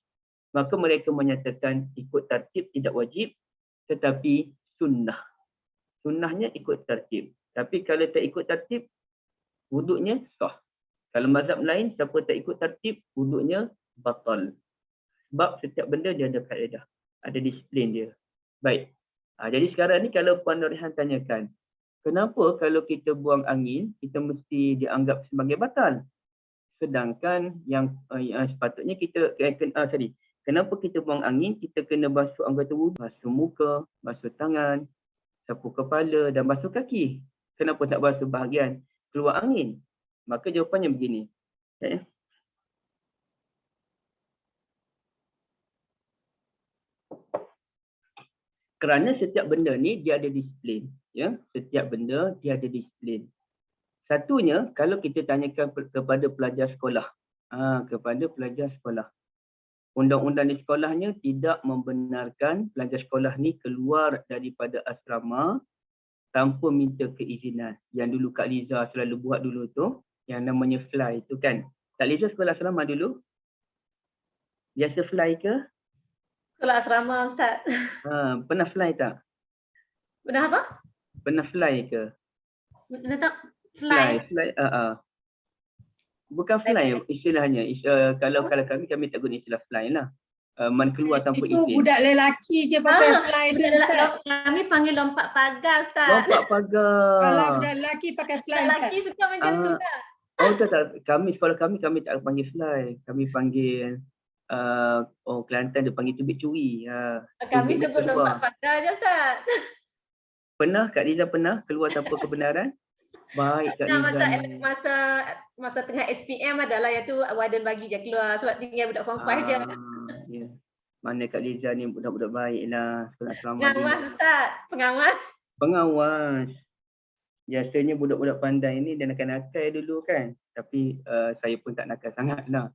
Speaker 3: maka mereka menyatakan ikut tertib tidak wajib, tetapi sunnah. Sunnahnya ikut tertib. Tapi kalau tak ikut tertib, wuduknya sah. Kalau mazhab lain, siapa tak ikut tertib, wuduknya batal. Sebab setiap benda dia ada kaedah, ada disiplin dia. Baik. Jadi sekarang ni kalau Puan Nurhan tanyakan, kenapa kalau kita buang angin, kita mesti dianggap sebagai batal? Sedangkan yang sepatutnya kita, kenapa kita buang angin, kita kena basuh anggota wuduk, basuh muka, basuh tangan, sapu kepala dan basuh kaki. Kenapa tak basuh bahagian keluar angin? Maka jawapannya begini. Kerana setiap benda ni dia ada disiplin. Ya? Setiap benda dia ada disiplin. Satunya, kalau kita tanyakan kepada pelajar sekolah. Kepada pelajar sekolah. Undang-undang di sekolahnya tidak membenarkan pelajar sekolah ni keluar daripada asrama tanpa minta keizinan. Yang dulu Kak Liza selalu buat dulu tu, yang namanya fly tu kan. Kak Liza sekolah asrama dulu? Biasa fly ke?
Speaker 1: Sekolah asrama Ustaz.
Speaker 3: Pernah fly tak?
Speaker 1: Pernah apa?
Speaker 3: Pernah fly ke?
Speaker 1: Pernah tak? Fly.
Speaker 3: Bukan fly istilahnya. Kalau kami tak guna istilah fly lah. Keluar tanpa izin.
Speaker 4: Itu budak lelaki je pakai fly tu Ustaz.
Speaker 1: Kami panggil lompat pagar Ustaz.
Speaker 3: Lompat pagar.
Speaker 4: Kalau budak lelaki pakai fly Ustaz.
Speaker 1: Lelaki suka macam tu tak?
Speaker 3: Tak. Sekolah kami tak panggil fly. Kami panggil Kelantan dia panggil tubik curi.
Speaker 1: Kami sebut lompat pagar je Ustaz.
Speaker 3: Pernah Kak Liza pernah keluar tanpa kebenaran? Baik Kak Liza.
Speaker 1: Masa tengah SPM adalah iaitu warden bagi je keluar sebab tinggal budak form 5 je.
Speaker 3: Ya. Mana Kak Liza ni budak-budak baik lah. Sekolah asrama.
Speaker 1: Pengawas Ustaz. Pengawas.
Speaker 3: Biasanya budak-budak pandai ni dia nakal-nakal dulu kan. Tapi saya pun tak nakal sangat lah.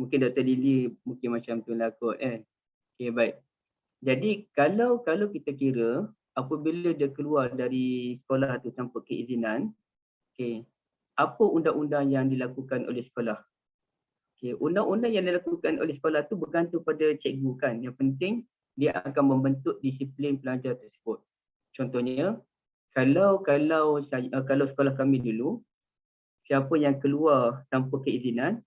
Speaker 3: Mungkin Dr. Lily mungkin macam tu lah kot kan. Okay, baik. Jadi kalau kita kira apabila dia keluar dari sekolah tu tanpa keizinan, apa undang-undang yang dilakukan oleh sekolah? Undang-undang yang dilakukan oleh sekolah tu bergantung pada cikgu kan. Yang penting dia akan membentuk disiplin pelajar tersebut. Contohnya, kalau sekolah kami dulu, siapa yang keluar tanpa keizinan,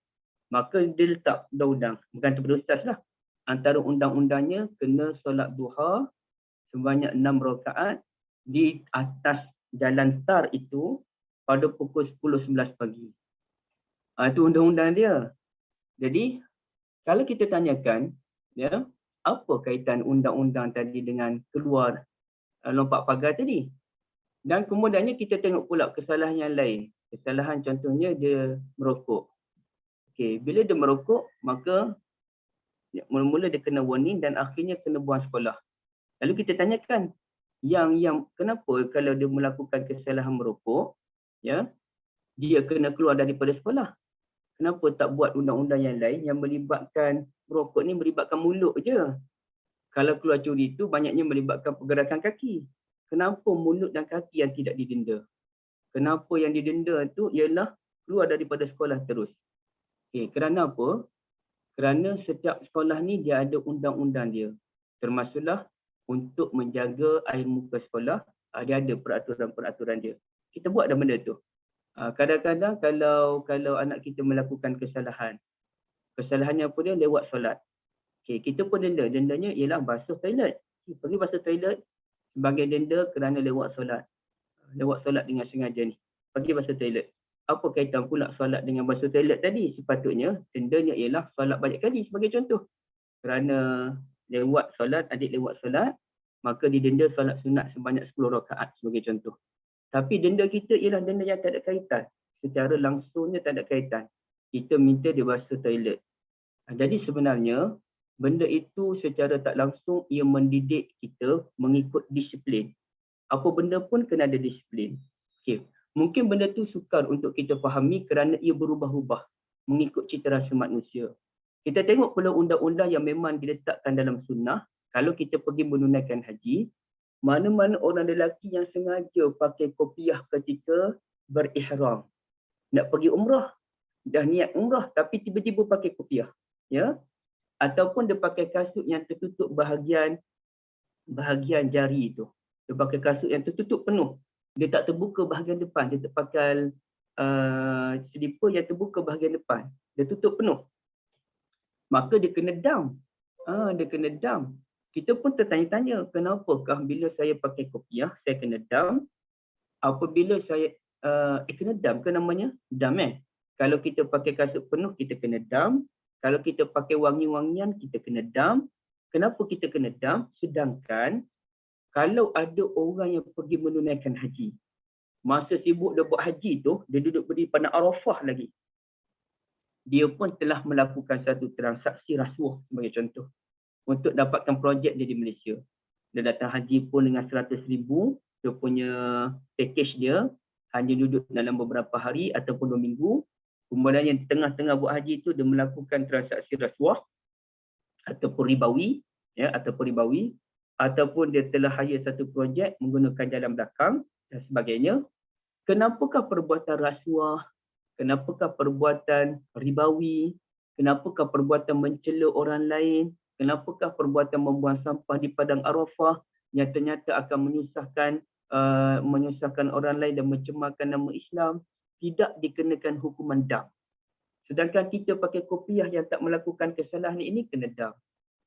Speaker 3: maka dia letak undang-undang. Bergantung pada ustaz lah. Antara undang-undangnya kena solat duha sebanyak 6 rakaat di atas jalan tar itu pada pukul 10-11 pagi. Itu undang-undang dia. Jadi, kalau kita tanyakan, ya, apa kaitan undang-undang tadi dengan keluar lompat pagar tadi? Dan kemudiannya kita tengok pula kesalahan yang lain. Kesalahan contohnya dia merokok. Bila dia merokok, maka mula-mula dia kena warning dan akhirnya kena buang sekolah. Lalu kita tanyakan, yang kenapa kalau dia melakukan kesalahan merokok, ya, dia kena keluar daripada sekolah? Kenapa tak buat undang-undang yang lain yang melibatkan merokok ni melibatkan mulut je? Kalau keluar curi itu banyaknya melibatkan pergerakan kaki. Kenapa mulut dan kaki yang tidak didenda? Kenapa yang didenda itu ialah keluar daripada sekolah terus? Kerana apa? Kerana setiap sekolah ni dia ada undang-undang dia. Termasuklah untuk menjaga air muka sekolah, dia ada peraturan-peraturan dia. Kita buat dah benda tu. Kadang-kadang kalau anak kita melakukan kesalahan, kesalahannya apa dia? Lewat solat. Kita pun denda. Dendanya ialah basuh toilet. Pergi basuh toilet sebagai denda kerana lewat solat. Lewat solat dengan sengaja ni. Pergi basuh toilet. Apa kaitan pula solat dengan basuh toilet tadi? Sepatutnya dendanya ialah solat banyak kali sebagai contoh. Kerana lewat solat, adik lewat solat, maka didenda solat sunat sebanyak 10 rakaat sebagai contoh. Tapi denda kita ialah denda yang tak ada kaitan. Secara langsungnya tak ada kaitan. Kita minta dia basuh toilet. Jadi sebenarnya, benda itu secara tak langsung ia mendidik kita mengikut disiplin. Apa benda pun kena ada disiplin. Mungkin benda tu sukar untuk kita fahami kerana ia berubah-ubah mengikut cita rasa manusia. Kita tengok pula undang-undang yang memang diletakkan dalam sunnah. Kalau kita pergi menunaikan haji, mana-mana orang lelaki yang sengaja pakai kopiah ketika berihram. Nak pergi umrah, dah niat umrah tapi tiba-tiba pakai kopiah. Ya? Ataupun dia pakai kasut yang tertutup bahagian jari itu. Dia pakai kasut yang tertutup penuh. Dia tak terbuka bahagian depan. Dia tak pakai selipar yang terbuka bahagian depan. Dia tutup penuh. Maka dia kena dam. Dia kena dam. Kita pun tertanya-tanya, kenapakah bila saya pakai kopiah, saya kena dam? Apabila saya, kena dam ke namanya? Dam Kalau kita pakai kasut penuh, kita kena dam. Kalau kita pakai wangi-wangian, kita kena dam. Kenapa kita kena dam? Sedangkan, kalau ada orang yang pergi menunaikan haji, masa sibuk dia buat haji tu, dia duduk berdiri pada Arafah lagi. Dia pun telah melakukan satu transaksi rasuah sebagai contoh untuk dapatkan projek dia di Malaysia. Dia datang haji pun dengan 100,000, dia punya package dia hanya duduk dalam beberapa hari ataupun 2 minggu. Kemudian yang tengah-tengah buat haji itu dia melakukan transaksi rasuah ataupun ribawi, ataupun dia telah hire satu projek menggunakan jalan belakang dan sebagainya. Kenapakah perbuatan rasuah? Kenapakah perbuatan ribawi? Kenapakah perbuatan mencela orang lain? Kenapakah perbuatan membuang sampah di padang Arafah yang ternyata akan menyusahkan orang lain dan mencemarkan nama Islam tidak dikenakan hukuman dam? Sedangkan kita pakai kopiah yang tak melakukan kesalahan ini kena dam.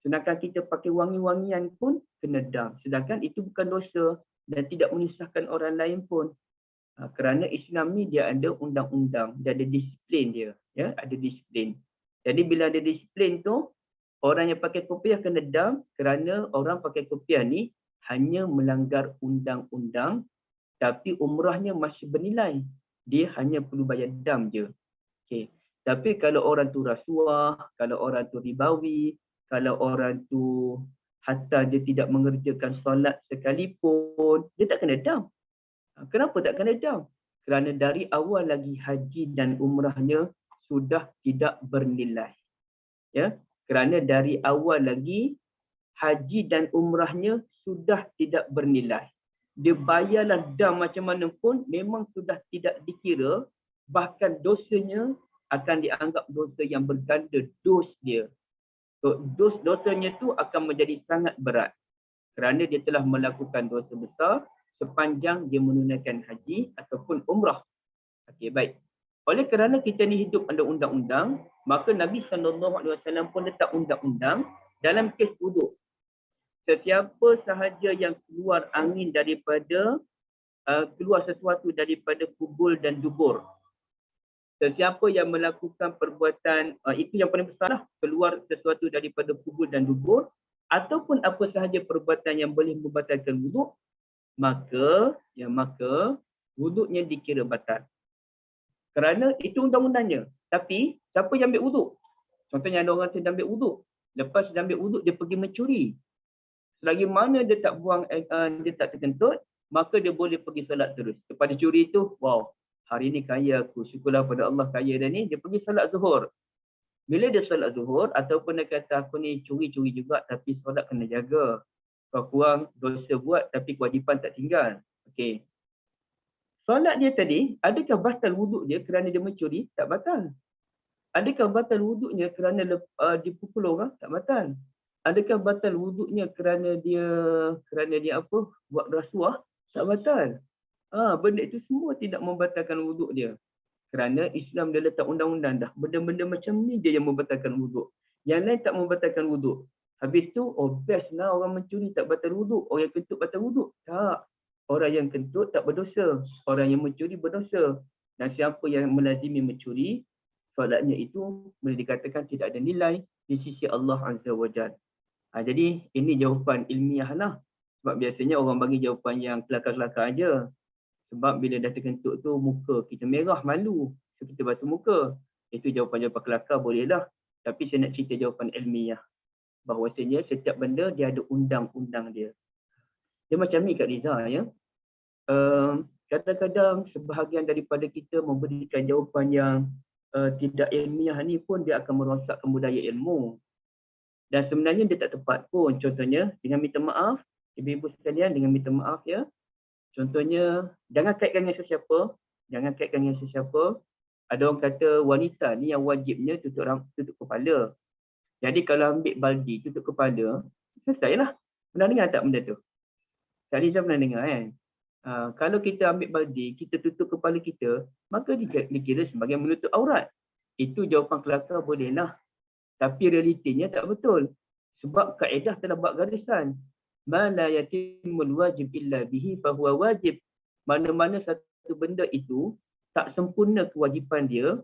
Speaker 3: Sedangkan kita pakai wangi-wangian pun kena dam. Sedangkan itu bukan dosa dan tidak menyusahkan orang lain pun. Kerana Islam ni dia ada undang-undang, dia ada disiplin dia. Ya, ada disiplin. Jadi bila ada disiplin tu, orang yang pakai kopiah kena dam kerana orang pakai kopiah ni hanya melanggar undang-undang tapi umrahnya masih bernilai. Dia hanya perlu bayar dam je. Tapi kalau orang tu rasuah, kalau orang tu ribawi, kalau orang tu hatta dia tidak mengerjakan solat sekalipun, dia tak kena dam. Kenapa tak kena dam? Kerana dari awal lagi haji dan umrahnya sudah tidak bernilai. Ya, kerana dari awal lagi haji dan umrahnya sudah tidak bernilai. Dia bayarlah dam macam mana pun memang sudah tidak dikira, bahkan dosanya akan dianggap dosa yang berganda dos dia. So, dosanya tu akan menjadi sangat berat kerana dia telah melakukan dosa besar sepanjang dia menunaikan haji ataupun umrah. Okey, baik. Oleh kerana kita ni hidup under undang-undang, maka Nabi SAW pun letak undang-undang dalam kes wuduk. Sesiapa sahaja yang keluar angin daripada keluar sesuatu daripada kubul dan dubur. Sesiapa yang melakukan perbuatan, itu yang paling besar lah, keluar sesuatu daripada kubul dan dubur, ataupun apa sahaja perbuatan yang boleh membatalkan wuduk, maka wuduknya dikira batal. Kerana itu undang-undangnya. Tapi siapa yang ambil wuduk? Contohnya ada orang sedang ambil wuduk. Lepas dia ambil wuduk, dia pergi mencuri. Selagi mana dia tak buang, dia tak terkentut, maka dia boleh pergi solat terus. Kepada curi itu, wow, hari ni kaya aku, syukurlah pada Allah kaya dah ni, dia pergi solat zuhur. Bila dia solat zuhur, ataupun dia kata aku ni curi-curi juga tapi solat kena jaga. Kau kurang dosa buat tapi kewajipan tak tinggal. Okey. Solat dia tadi, adakah batal wuduk dia kerana dia mencuri? Tak batal. Adakah batal wuduknya kerana dipukul orang? Tak batal. Adakah batal wuduknya kerana dia apa? Buat rasuah? Tak batal. Benda itu semua tidak membatalkan wuduk dia. Kerana Islam dia letak undang-undang dah. Benda-benda macam ni dia yang membatalkan wuduk. Yang lain tak membatalkan wuduk. Habis tu, best lah orang mencuri tak batal wuduk. Orang yang kentut batal wuduk. Tak. Orang yang kentut tak berdosa. Orang yang mencuri berdosa. Dan siapa yang melazimi mencuri, solatnya itu boleh dikatakan tidak ada nilai di sisi Allah Azza wa Jalla. Jadi ini jawapan ilmiah lah. Sebab biasanya orang bagi jawapan yang kelakar-kelakar aja. Sebab bila dah terkentut tu muka kita merah, malu. So kita basuh muka. Itu jawapan-jawapan kelakar bolehlah. Tapi saya nak cerita jawapan ilmiah. Bahawasanya setiap benda dia ada undang-undang dia. Dia macam ni Kak Riza ya. Kadang-kadang sebahagian daripada kita memberikan jawapan yang tidak ilmiah ni pun dia akan merosakkan budaya ilmu. Dan sebenarnya dia tak tepat pun. Contohnya dengan minta maaf, ibu-ibu sekalian dengan minta maaf ya. Contohnya jangan kaitkan dengan sesiapa. Jangan kaitkan dengan sesiapa. Ada orang kata wanita ni yang wajibnya tutup kepala. Jadi kalau ambil baldi tutup kepala, selesailah. Pernah dengar tak benda tu? Kak Liza pernah dengar kan? Kalau kita ambil baldi, kita tutup kepala kita, maka dikira sebagai menutup aurat. Itu jawapan kelakar bolehlah. Tapi realitinya tak betul. Sebab kaedah telah buat garisan. Ma la yatimul wajib illa bihi fahuwa wajib. Mana-mana satu benda itu tak sempurna kewajipan dia,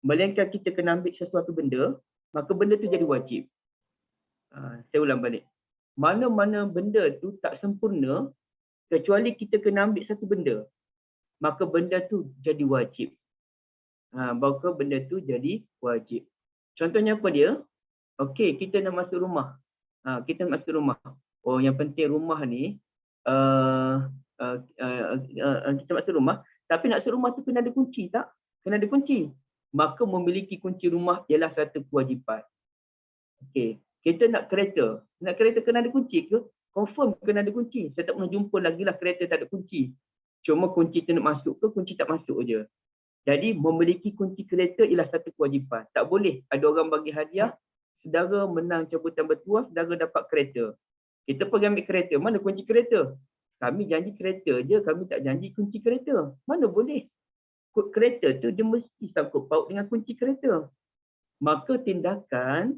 Speaker 3: melainkan kita kena ambil sesuatu benda, maka benda tu jadi wajib. Saya ulang balik. Mana-mana benda tu tak sempurna, kecuali kita kena ambil satu benda, maka benda tu jadi wajib. Maka benda tu jadi wajib. Contohnya apa dia? Okey, kita nak masuk rumah. Kita nak masuk rumah. Oh, yang penting rumah ni, kita masuk rumah, tapi nak masuk rumah tu kena ada kunci tak? Kena ada kunci. Maka memiliki kunci rumah ialah satu kewajipan. Okey, kita nak kereta. Nak kereta kena ada kunci ke? Confirm kena ada kunci. Saya tak pernah jumpa lagi lah kereta tak ada kunci. Cuma kunci tu nak masuk ke, kunci tak masuk je. Jadi memiliki kunci kereta ialah satu kewajipan. Tak boleh ada orang bagi hadiah, saudara menang cabutan bertuah, saudara dapat kereta. Kita pergi ambil kereta, mana kunci kereta? Kami janji kereta je, kami tak janji kunci kereta. Mana boleh? Kereta tu dia mesti sangkut paut dengan kunci kereta. Maka tindakan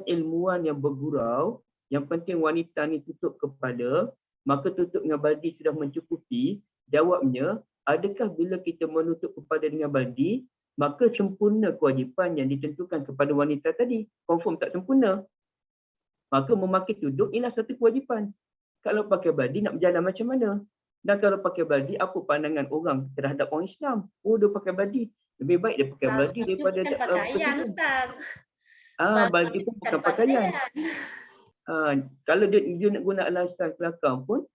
Speaker 3: ilmuwan yang bergurau, yang penting wanita ni tutup kepala, maka tutup dengan baldi sudah mencukupi. Jawabnya, adakah bila kita menutup kepala dengan baldi, maka sempurna kewajipan yang ditentukan kepada wanita tadi? Confirm tak sempurna. Maka memakai tudung ialah satu kewajipan. Kalau pakai baldi nak berjalan macam mana? Dan kalau pakai baldi, apa pandangan orang terhadap orang Islam? Oh, dia pakai baldi. Lebih baik dia pakai baldi daripada
Speaker 1: pakaian, Ustaz.
Speaker 3: baldi pun bukan pakaian. Kalau dia nak guna alasan kelakar pun,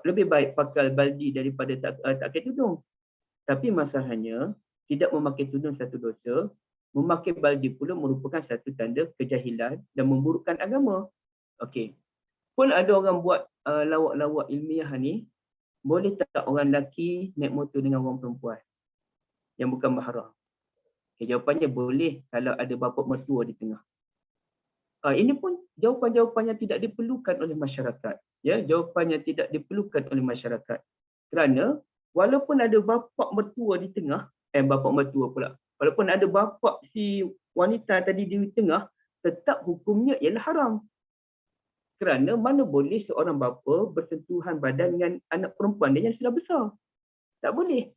Speaker 3: lebih baik pakai baldi daripada tak pakai tudung. Tapi masalahnya, tidak memakai tudung satu dosa, memakai baldi pula merupakan satu tanda kejahilan dan memburukkan agama. Okey. Pun ada orang buat lawak-lawak ilmiah ni, boleh tak orang lelaki naik motor dengan orang perempuan yang bukan mahram? Okay, jawapannya boleh kalau ada bapa mertua di tengah. Ini pun jawapan-jawapan yang tidak diperlukan oleh masyarakat. Ya, jawapan yang tidak diperlukan oleh masyarakat. Kerana walaupun ada bapa mertua di tengah, bapa mertua pula. Walaupun ada bapa si wanita tadi di tengah, tetap hukumnya ialah haram. Kerana mana boleh seorang bapa bersentuhan badan dengan anak perempuan dia yang sudah besar. Tak boleh.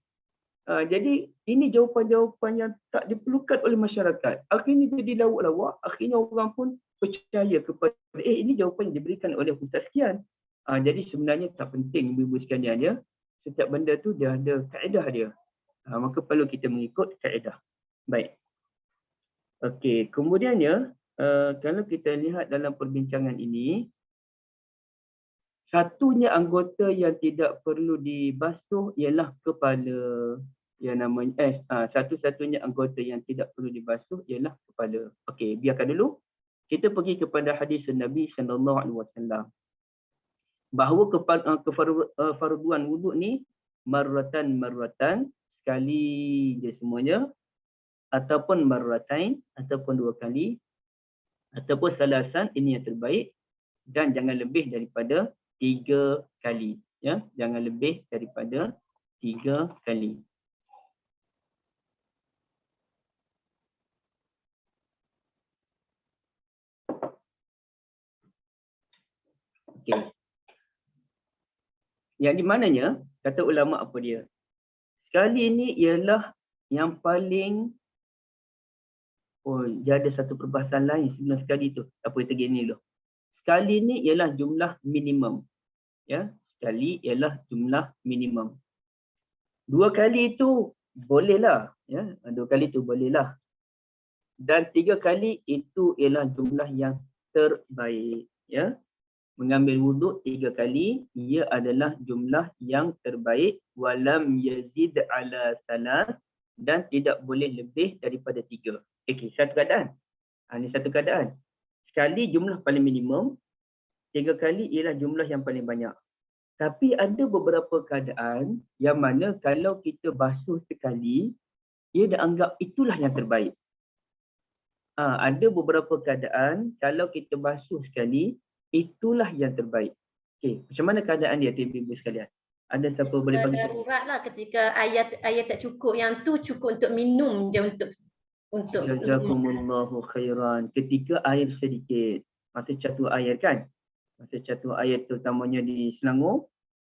Speaker 3: Jadi ini jawapan-jawapan yang tak diperlukan oleh masyarakat. Akhirnya jadi lawak-lawak, akhirnya orang pun percaya kepada ini jawapan yang diberikan oleh ustaz sekian. Jadi sebenarnya tak penting ibu-ibu sekalian ya. Setiap benda tu dia ada kaedah dia. Maka perlu kita mengikut kaedah. Baik. Okey, kemudiannya kalau kita lihat dalam perbincangan ini, Satunya anggota yang tidak perlu dibasuh ialah kepala. Yang namanya satu-satunya anggota yang tidak perlu dibasuh ialah kepala. Okey, biarkan dulu. Kita pergi kepada hadis Nabi sallallahu alaihi wasallam. Bahawa kefarduan wuduk ni marratan sekali je semuanya, ataupun marratain ataupun 2 kali, ataupun salasan, ini yang terbaik, dan jangan lebih daripada 3 kali, ya, jangan lebih daripada 3 kali. Okey. Yang di mananya kata ulama apa dia? Sekali ni ialah yang paling, dia ada satu perbahasan lain sebelum sekali tu. Apa kita gini dulu. Sekali ni ialah jumlah minimum. Ya, sekali ialah jumlah minimum. 2 kali itu bolehlah, ya. 2 kali itu bolehlah. Dan 3 kali itu ialah jumlah yang terbaik, ya. Mengambil wuduk 3 kali, ia adalah jumlah yang terbaik. Walam yazid ala salas, dan tidak boleh lebih daripada 3. Okey, satu keadaan. Ini satu keadaan. Sekali jumlah paling minimum, 3 kali ialah jumlah yang paling banyak. Tapi ada beberapa keadaan yang mana kalau kita basuh sekali, ia dah anggap itulah yang terbaik. Ada beberapa keadaan kalau kita basuh sekali, itulah yang terbaik. Okey, macam mana keadaan dia, ibu-ibu sekalian? Ada siapa boleh bagi?
Speaker 1: Darurat lah ketika air tak cukup, yang tu cukup untuk minum je, untuk
Speaker 3: Jazakumullahu khairan. Ketika air sedikit, masa catur air kan? Masa catur air terutamanya di Selangor,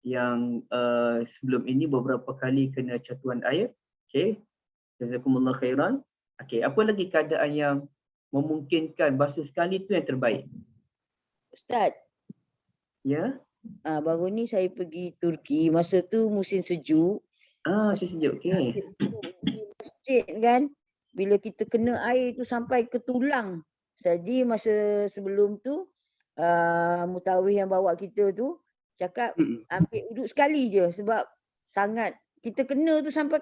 Speaker 3: yang sebelum ini beberapa kali kena catuan air. Okey. Jazakumullahu khairan. Okey, apa lagi keadaan yang memungkinkan basuh sekali tu yang terbaik?
Speaker 2: Ustaz.
Speaker 3: Ya.
Speaker 2: Baru ni saya pergi Turki, masa tu musim sejuk.
Speaker 3: Musim sejuk, okey.
Speaker 2: Masjid kan, bila kita kena air tu sampai ke tulang. Jadi masa sebelum tu, mutawif yang bawa kita tu cakap ambil uduk sekali je, sebab sangat kita kena tu sampai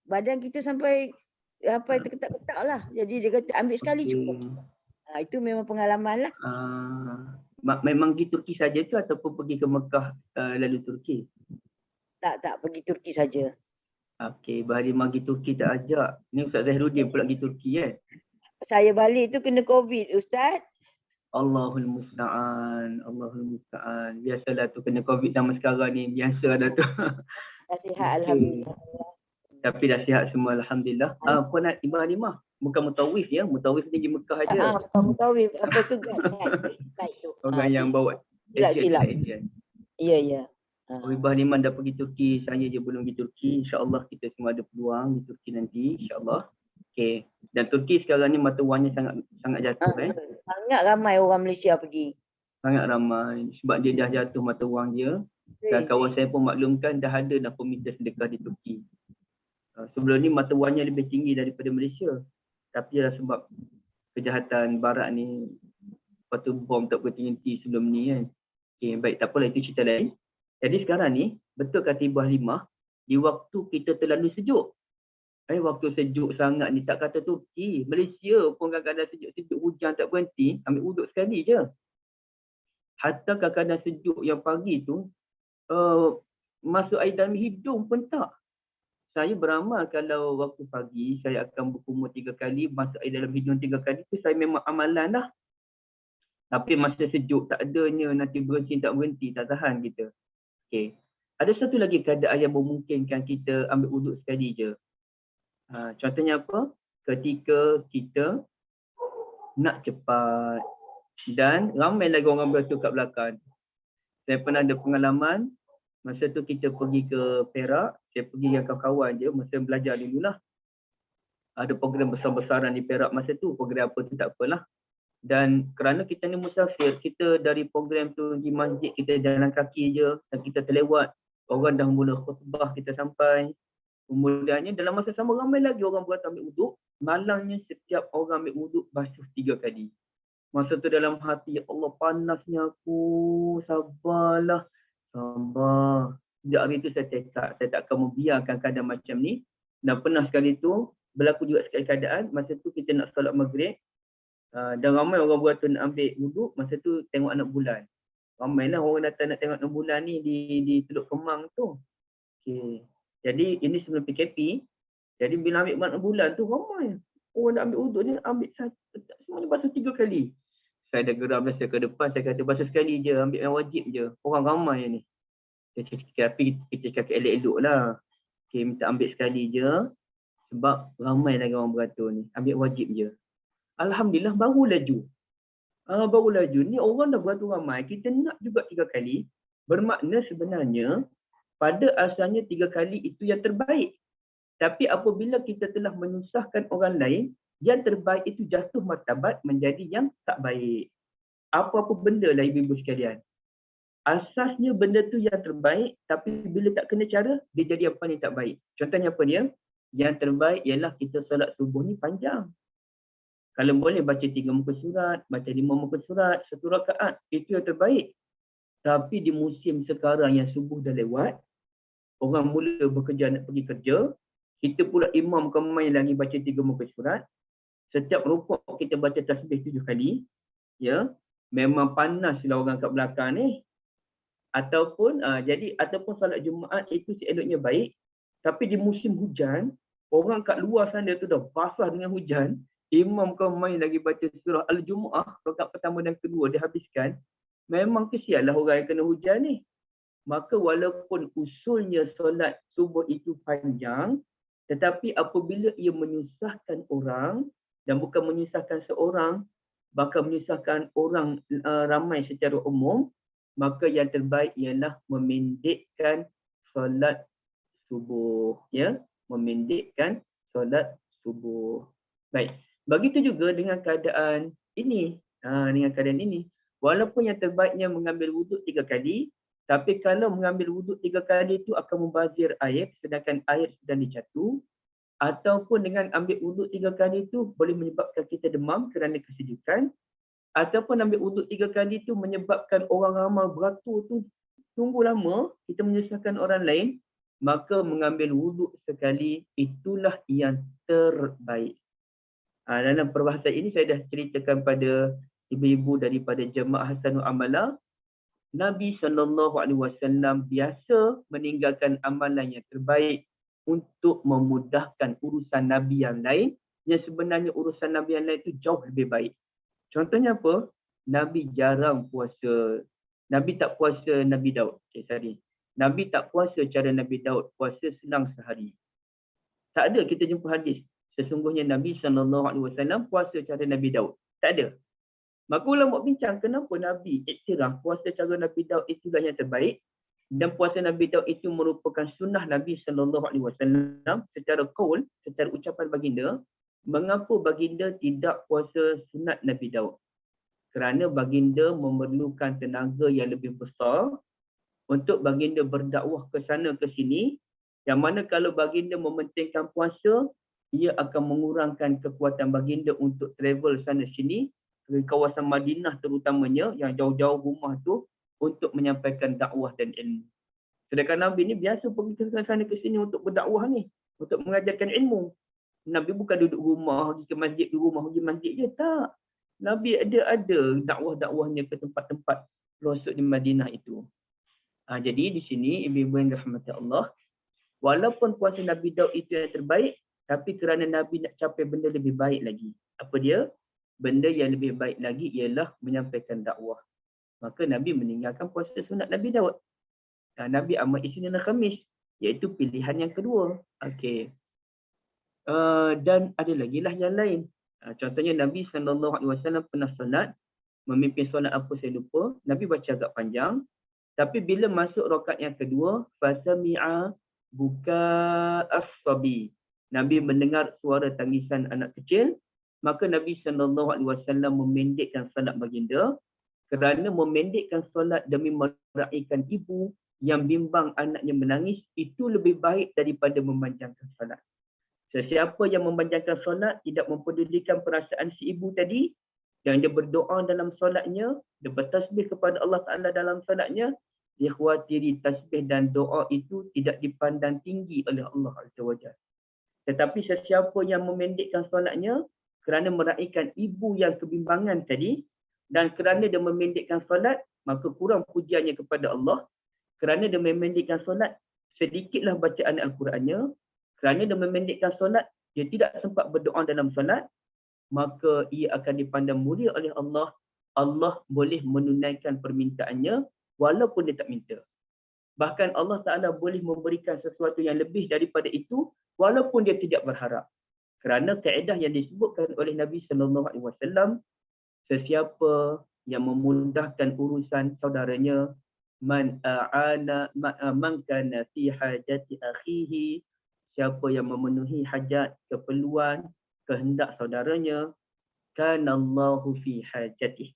Speaker 2: badan kita sampai terketak-ketak lah. Jadi dia kata ambil sekali cukup. Itu memang pengalaman lah.
Speaker 3: Memang pergi Turki saja ke ataupun pergi ke Mekah lalu Turki?
Speaker 2: Tak pergi Turki saja.
Speaker 3: Okey, Bahari pergi Turki tak ajak. Ni Ustaz Zahirudin pula pergi Turki kan?
Speaker 2: Saya balik tu kena COVID, Ustaz.
Speaker 3: Allahul Musta'an. Allahul Musta'an. Biasalah tu kena COVID zaman sekarang ni. Biasa dah tu.
Speaker 2: Dah sihat, alhamdulillah.
Speaker 3: Tapi dah sihat semua, alhamdulillah. Puan Ibu Halimah, bukan mutawif ya, mutawif pergi Mekah aja.
Speaker 2: Mutawif apa tu kan?
Speaker 3: Orang yang bawa
Speaker 2: silap. Ya.
Speaker 3: Ibu Halimah dah pergi Turki, saya je belum pergi Turki. InsyaAllah kita semua ada peluang di Turki nanti, insyaAllah. Okey. Dan Turki sekarang ni mata wangnya sangat jatuh.
Speaker 2: Sangat ramai orang Malaysia pergi.
Speaker 3: Sangat ramai sebab dia dah jatuh mata wang dia. Dan kawan saya pun maklumkan dah ada dah peminta sedekah di Turki. Sebelum ni mata wangnya lebih tinggi daripada Malaysia. Tapi dah sebab kejahatan barat ni, lepas tu bom tak berhenti sebelum ni kan. Okay, baik, tak apalah, itu cerita lain. Jadi sekarang ni, betul kata Ibu Halimah, di waktu kita terlalu sejuk. Waktu sejuk sangat ni, tak kata Turki, Malaysia pun kadang-kadang sejuk-sejuk, hujan tak berhenti, ambil wuduk sekali je. Hatta kadang-kadang sejuk yang pagi tu, masuk air dalam hidung pun tak. Saya beramal kalau waktu pagi saya akan berkumur 3 kali, masuk air dalam hidung 3 kali tu saya memang amalan dah. Tapi masa sejuk tak adanya, nanti berhenti tak berhenti, tak tahan kita. Okey. Ada satu lagi keadaan yang memungkinkan kita ambil wuduk sekali je. Contohnya apa? Ketika kita nak cepat dan ramai lagi orang beratur kat belakang. Saya pernah ada pengalaman. Masa tu kita pergi ke Perak, saya pergi dengan kawan-kawan je, masa belajar dululah. Ada program besar-besaran di Perak masa tu, program apa tu tak apalah. Dan kerana kita ni musafir, kita dari program tu di masjid, kita jalan kaki je, dan kita terlewat. Orang dah mula khutbah, kita sampai. Kemudiannya dalam masa sama ramai lagi orang beratur ambil wuduk. Malangnya setiap orang ambil wuduk basuh 3 kali. Masa tu dalam hati, ya Allah panasnya aku, sabarlah. Allah. Sejak hari itu saya tekad, saya tak akan membiarkan keadaan macam ni. Dan pernah sekali tu, berlaku juga sekali keadaan, masa tu kita nak solat maghrib, dan ramai orang beratur nak ambil wuduk, masa tu tengok anak bulan. Ramailah orang datang nak tengok anak bulan ni di Teluk Kemang tu. Okay. Jadi ini sebelum PKP, jadi bila ambil anak bulan tu ramai. Orang nak ambil wuduk ni ambil semuanya basuh 3 kali. Saya dah geram dah, saya ke depan, saya kata basuh sekali je, ambil yang wajib je. Orang ramai ni. Tapi kita cakap elok-elok lah. Okay, minta ambil sekali je. Sebab ramai lagi orang beratur ni. Ambil wajib je. Alhamdulillah baru laju. Baru laju. Ni orang dah beratur ramai. Kita nak juga 3 kali. Bermakna sebenarnya pada asalnya 3 kali itu yang terbaik. Tapi apabila kita telah menyusahkan orang lain, yang terbaik itu jatuh martabat menjadi yang tak baik. Apa-apa benda lah ibu-ibu sekalian. Asasnya benda tu yang terbaik, tapi bila tak kena cara, dia jadi apa yang tak baik. Contohnya apa dia? Yang terbaik ialah kita solat subuh ni panjang. Kalau boleh baca 3 muka surat, baca 5 muka surat, 1 rakaat, itu yang terbaik. Tapi di musim sekarang yang subuh dah lewat, orang mula bekerja nak pergi kerja, kita pula imam kemai lagi baca 3 muka surat. Setiap rukuk kita baca tasbih 7 kali. Ya, memang panaslah orang kat belakang ni. Ataupun solat Jumaat itu seeloknya baik, tapi di musim hujan, orang kat luar sana tu dah basah dengan hujan, imam kemai lagi baca surah Al-Jumu'ah, rakaat pertama dan kedua dia habiskan. Memang kesianlah orang yang kena hujan ni. Maka walaupun usulnya solat subuh itu panjang, tetapi apabila ia menyusahkan orang, dan bukan menyusahkan seorang, bahkan menyusahkan orang ramai secara umum, maka yang terbaik ialah memendekkan solat subuh. Ya, memendekkan solat subuh. Baik, begitu juga dengan keadaan ini. Walaupun yang terbaiknya mengambil wuduk 3 kali, tapi kalau mengambil wuduk 3 kali itu akan membazir air, sedangkan air sedang dicatu, ataupun dengan ambil wuduk 3 kali itu boleh menyebabkan kita demam kerana kesejukan, ataupun ambil wuduk 3 kali itu menyebabkan orang ramai beratur tu tunggu lama, kita menyusahkan orang lain, maka mengambil wuduk sekali itulah yang terbaik. Dalam perbahasan ini saya dah ceritakan pada ibu-ibu daripada Jemaah Hasanul Amalah, Nabi SAW biasa meninggalkan amalan yang terbaik untuk memudahkan urusan Nabi yang lain, yang sebenarnya urusan Nabi yang lain itu jauh lebih baik. Contohnya apa? Nabi jarang puasa. Nabi tak puasa Nabi Daud. Nabi tak puasa cara Nabi Daud, puasa senang sehari. Tak ada kita jumpa hadis sesungguhnya Nabi SAW puasa cara Nabi Daud. Tak ada. Maka ulama bincang kenapa Nabi iktiraf puasa cara Nabi Daud itulah yang terbaik, dan puasa Nabi Daud itu merupakan sunnah Nabi SAW secara qaul, secara ucapan baginda. Mengapa baginda tidak puasa sunat Nabi Daud? Kerana baginda memerlukan tenaga yang lebih besar untuk baginda berdakwah ke sana ke sini, yang mana kalau baginda mementingkan puasa, ia akan mengurangkan kekuatan baginda untuk travel sana sini, ke kawasan Madinah terutamanya, yang jauh-jauh rumah tu, untuk menyampaikan dakwah dan ilmu. Sedangkan Nabi ni biasa pergi ke sana ke sini untuk berdakwah ni, untuk mengajarkan ilmu. Nabi bukan duduk rumah, pergi ke masjid, di rumah pergi masjid je, tak. Nabi ada dakwah-dakwahnya ke tempat-tempat pelosok di Madinah itu. Jadi di sini ibu-ibu yang dirahmati Allah, walaupun puasa Nabi Daud itu yang terbaik, tapi kerana Nabi nak capai benda lebih baik lagi. Apa dia? Benda yang lebih baik lagi ialah menyampaikan dakwah. Maka Nabi meninggalkan puasa sunat Nabi Daud. Nabi amal Isnin dan Khamis, iaitu pilihan yang kedua. Okey. Dan ada lagi lah yang lain. Contohnya Nabi SAW pernah solat, memimpin solat apa saya lupa, Nabi baca agak panjang, tapi bila masuk rakaat yang kedua, fasami'a buka as-sabi, Nabi mendengar suara tangisan anak kecil, maka Nabi SAW memendekkan solat baginda, kerana memendekkan solat demi meraihkan ibu yang bimbang anaknya menangis, itu lebih baik daripada memanjangkan solat. Sesiapa yang memanjangkan solat tidak mempedulikan perasaan si ibu tadi, dan dia berdoa dalam solatnya, dia bertasbih kepada Allah Ta'ala dalam solatnya, dikhawatiri tasbih dan doa itu tidak dipandang tinggi oleh Allah Azza wa Jalla. Tetapi sesiapa yang memendekkan solatnya kerana meraihkan ibu yang kebimbangan tadi, dan kerana dia memendekkan solat, maka kurang pujiannya kepada Allah. Kerana dia memendekkan solat, sedikitlah bacaan Al-Qurannya. Kerana dia memendekkan solat, dia tidak sempat berdoa dalam solat, maka ia akan dipandang mulia oleh Allah. Allah boleh menunaikan permintaannya walaupun dia tak minta. Bahkan Allah Ta'ala boleh memberikan sesuatu yang lebih daripada itu walaupun dia tidak berharap. Kerana kaedah yang disebutkan oleh Nabi SAW, sesiapa yang memudahkan urusan saudaranya, man kana fi hajati akhihi, siapa yang memenuhi hajat, keperluan, kehendak saudaranya, kanallahu fi hajatih,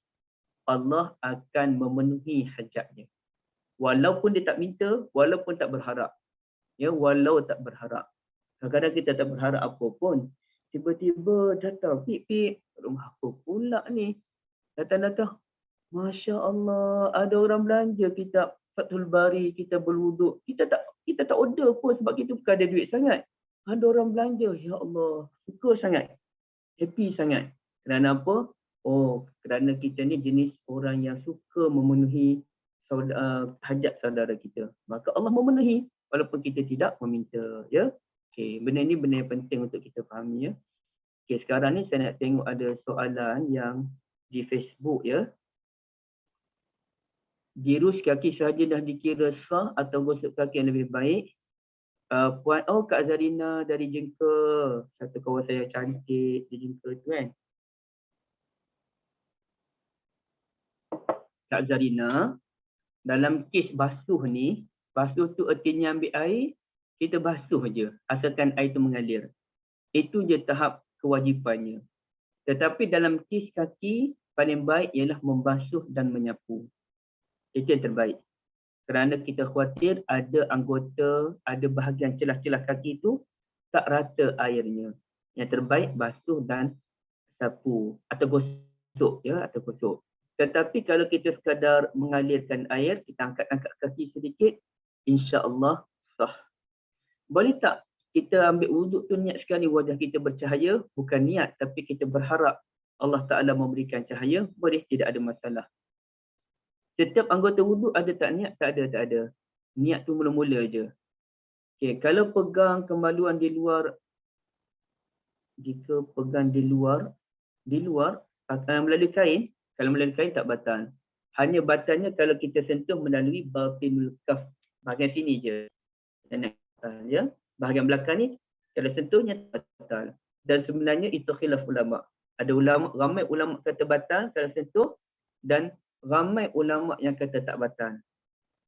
Speaker 3: Allah akan memenuhi hajatnya. Walaupun dia tak minta, walaupun tak berharap. Ya, walau tak berharap. Kadang-kadang kita tak berharap apa pun. Tiba-tiba datang, pip-pip, rumah apa pula ni? Datang-datang, Masya Allah, ada orang belanja kitab Fathul Bari, kita berwuduk. Kita tak order pun sebab kita bukan ada duit sangat. Ada orang belanja, ya Allah, suka sangat. Happy sangat. Kerana apa? Oh, kerana kita ni jenis orang yang suka memenuhi hajat saudara kita. Maka Allah memenuhi walaupun kita tidak meminta. Ya. Okey, benda ni benda yang penting untuk kita fahami. Ya. Okey, sekarang ni saya nak tengok ada soalan yang di Facebook. Ya. Girus kaki sahaja dah dikira sah atau gosok kaki yang lebih baik? Puan, Kak Zarina dari Jengka. Satu kawan saya cantik di Jengka tu kan. Kak Zarina, dalam kes basuh ni, basuh tu artinya ambil air, kita basuh je, asalkan air tu mengalir. Itu je tahap kewajipannya. Tetapi dalam kes kaki, paling baik ialah membasuh dan menyapu. Itu yang terbaik. Kerana kita khawatir ada anggota, ada bahagian celah-celah kaki tu tak rata airnya. Yang terbaik basuh dan sapu atau gosok, ya, atau gosok. Tetapi kalau kita sekadar mengalirkan air, kita angkat-angkat kaki sedikit, insya-Allah sah. Boleh tak kita ambil wuduk tu niat sekali wajah kita bercahaya, bukan niat tapi kita berharap Allah Ta'ala memberikan cahaya, boleh, tidak ada masalah. Setiap anggota wuduk ada tak niat? Tak ada. Niat tu mula-mula je. Okay, kalau pegang kemaluan di luar, jika pegang di luar melalui kain, kalau melalui kain tak batal. Hanya batalnya kalau kita sentuh melalui batinul kaf, bahagian sini je. Ya, bahagian belakang ni kalau sentuhnya tak batal. Dan sebenarnya itu khilaf ulama. Ada ulama, ramai ulama kata batal kalau sentuh, dan ramai ulama yang kata tak batal.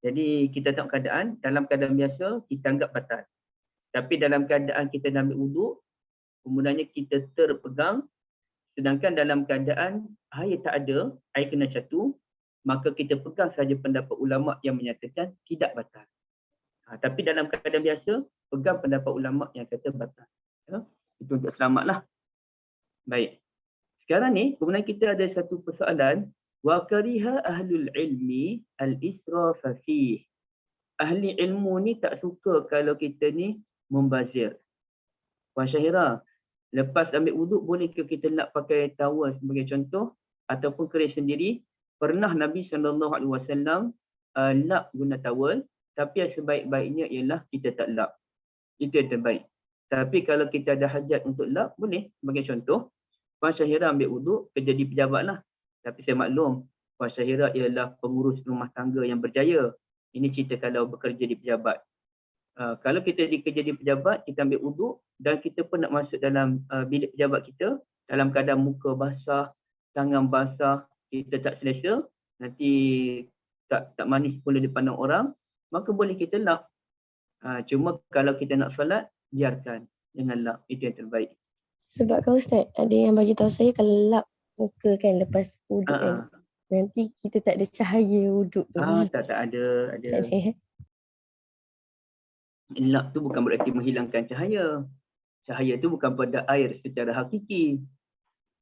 Speaker 3: Jadi kita tengok keadaan, dalam keadaan biasa kita anggap batal. Tapi dalam keadaan kita nak ambil wuduk, kemudiannya kita terpegang, sedangkan dalam keadaan air tak ada, air kena catu, maka kita pegang saja pendapat ulama yang menyatakan tidak batal. Tapi dalam keadaan biasa, pegang pendapat ulama yang kata batal. Ya? Itu untuk selamatlah. Baik. Sekarang ni, kemudian kita ada satu persoalan. Wa kariha ahlul ilmi al-israfa fih. Ahli ilmu ni tak suka kalau kita ni membazir. Puan Syahira, lepas ambil wuduk, boleh ke kita lap pakai tawar sebagai contoh ataupun keris sendiri? Pernah Nabi SAW lap guna tawar, tapi yang sebaik-baiknya ialah kita tak lap. Itu yang terbaik. Tapi kalau kita ada hajat untuk lap, boleh. Sebagai contoh, Puan Syahira ambil wuduk, kerja di pejabat lah. Tapi saya maklum, Puan Syahira ialah pengurus rumah tangga yang berjaya. Ini cerita kalau bekerja di pejabat. Kalau kita kerja di pejabat, kita ambil wuduk dan kita pun nak masuk dalam bilik pejabat kita, dalam keadaan muka basah, tangan basah, kita tak selesa, nanti tak manis pula dipandang orang, maka boleh kita lap. Cuma kalau kita nak solat, biarkan, jangan lap. Itu yang terbaik.
Speaker 5: Sebab kan Ustaz, ada yang bagi tahu saya kalau lap muka kan lepas wuduk kan, nanti kita tak ada cahaya wuduk tu.
Speaker 3: Tak ada. Lap tu bukan berarti menghilangkan cahaya. Cahaya tu bukan pada air secara hakiki.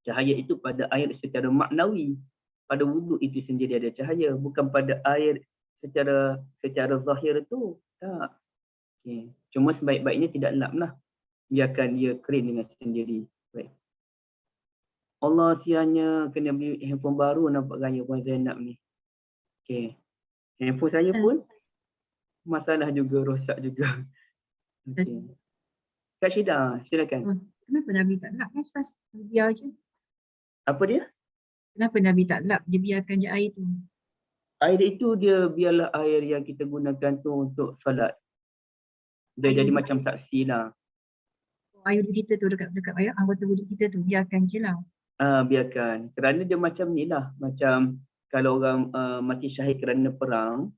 Speaker 3: Cahaya itu pada air secara maknawi. Pada wuduk itu sendiri ada cahaya, bukan pada air secara zahir tu tak. Okay. Cuma sebaik-baiknya tidak lap lah. Biarkan dia kering dengan sendiri. Baik. Allah sianya kena beli handphone baru nampak gaya Puan Zainab ni. Okay. Handphone saya pun masalah juga, rosak juga. Okay. Kak Syida, silakan.
Speaker 4: Kenapa Nabi tak lap Ustaz? Biar je.
Speaker 3: Apa dia?
Speaker 4: Kenapa Nabi tak lap? Dia biarkan je air tu.
Speaker 3: Air itu dia biarlah air yang kita gunakan tu untuk solat. Dia
Speaker 4: Air
Speaker 3: jadi
Speaker 4: wuduk.
Speaker 3: macam saksi lah.
Speaker 4: Air wuduk kita tu dekat air anggota wuduk kita tu. Biarkan je lah.
Speaker 3: Biarkan. Kerana dia macam ni lah. Macam kalau orang mati syahid kerana perang.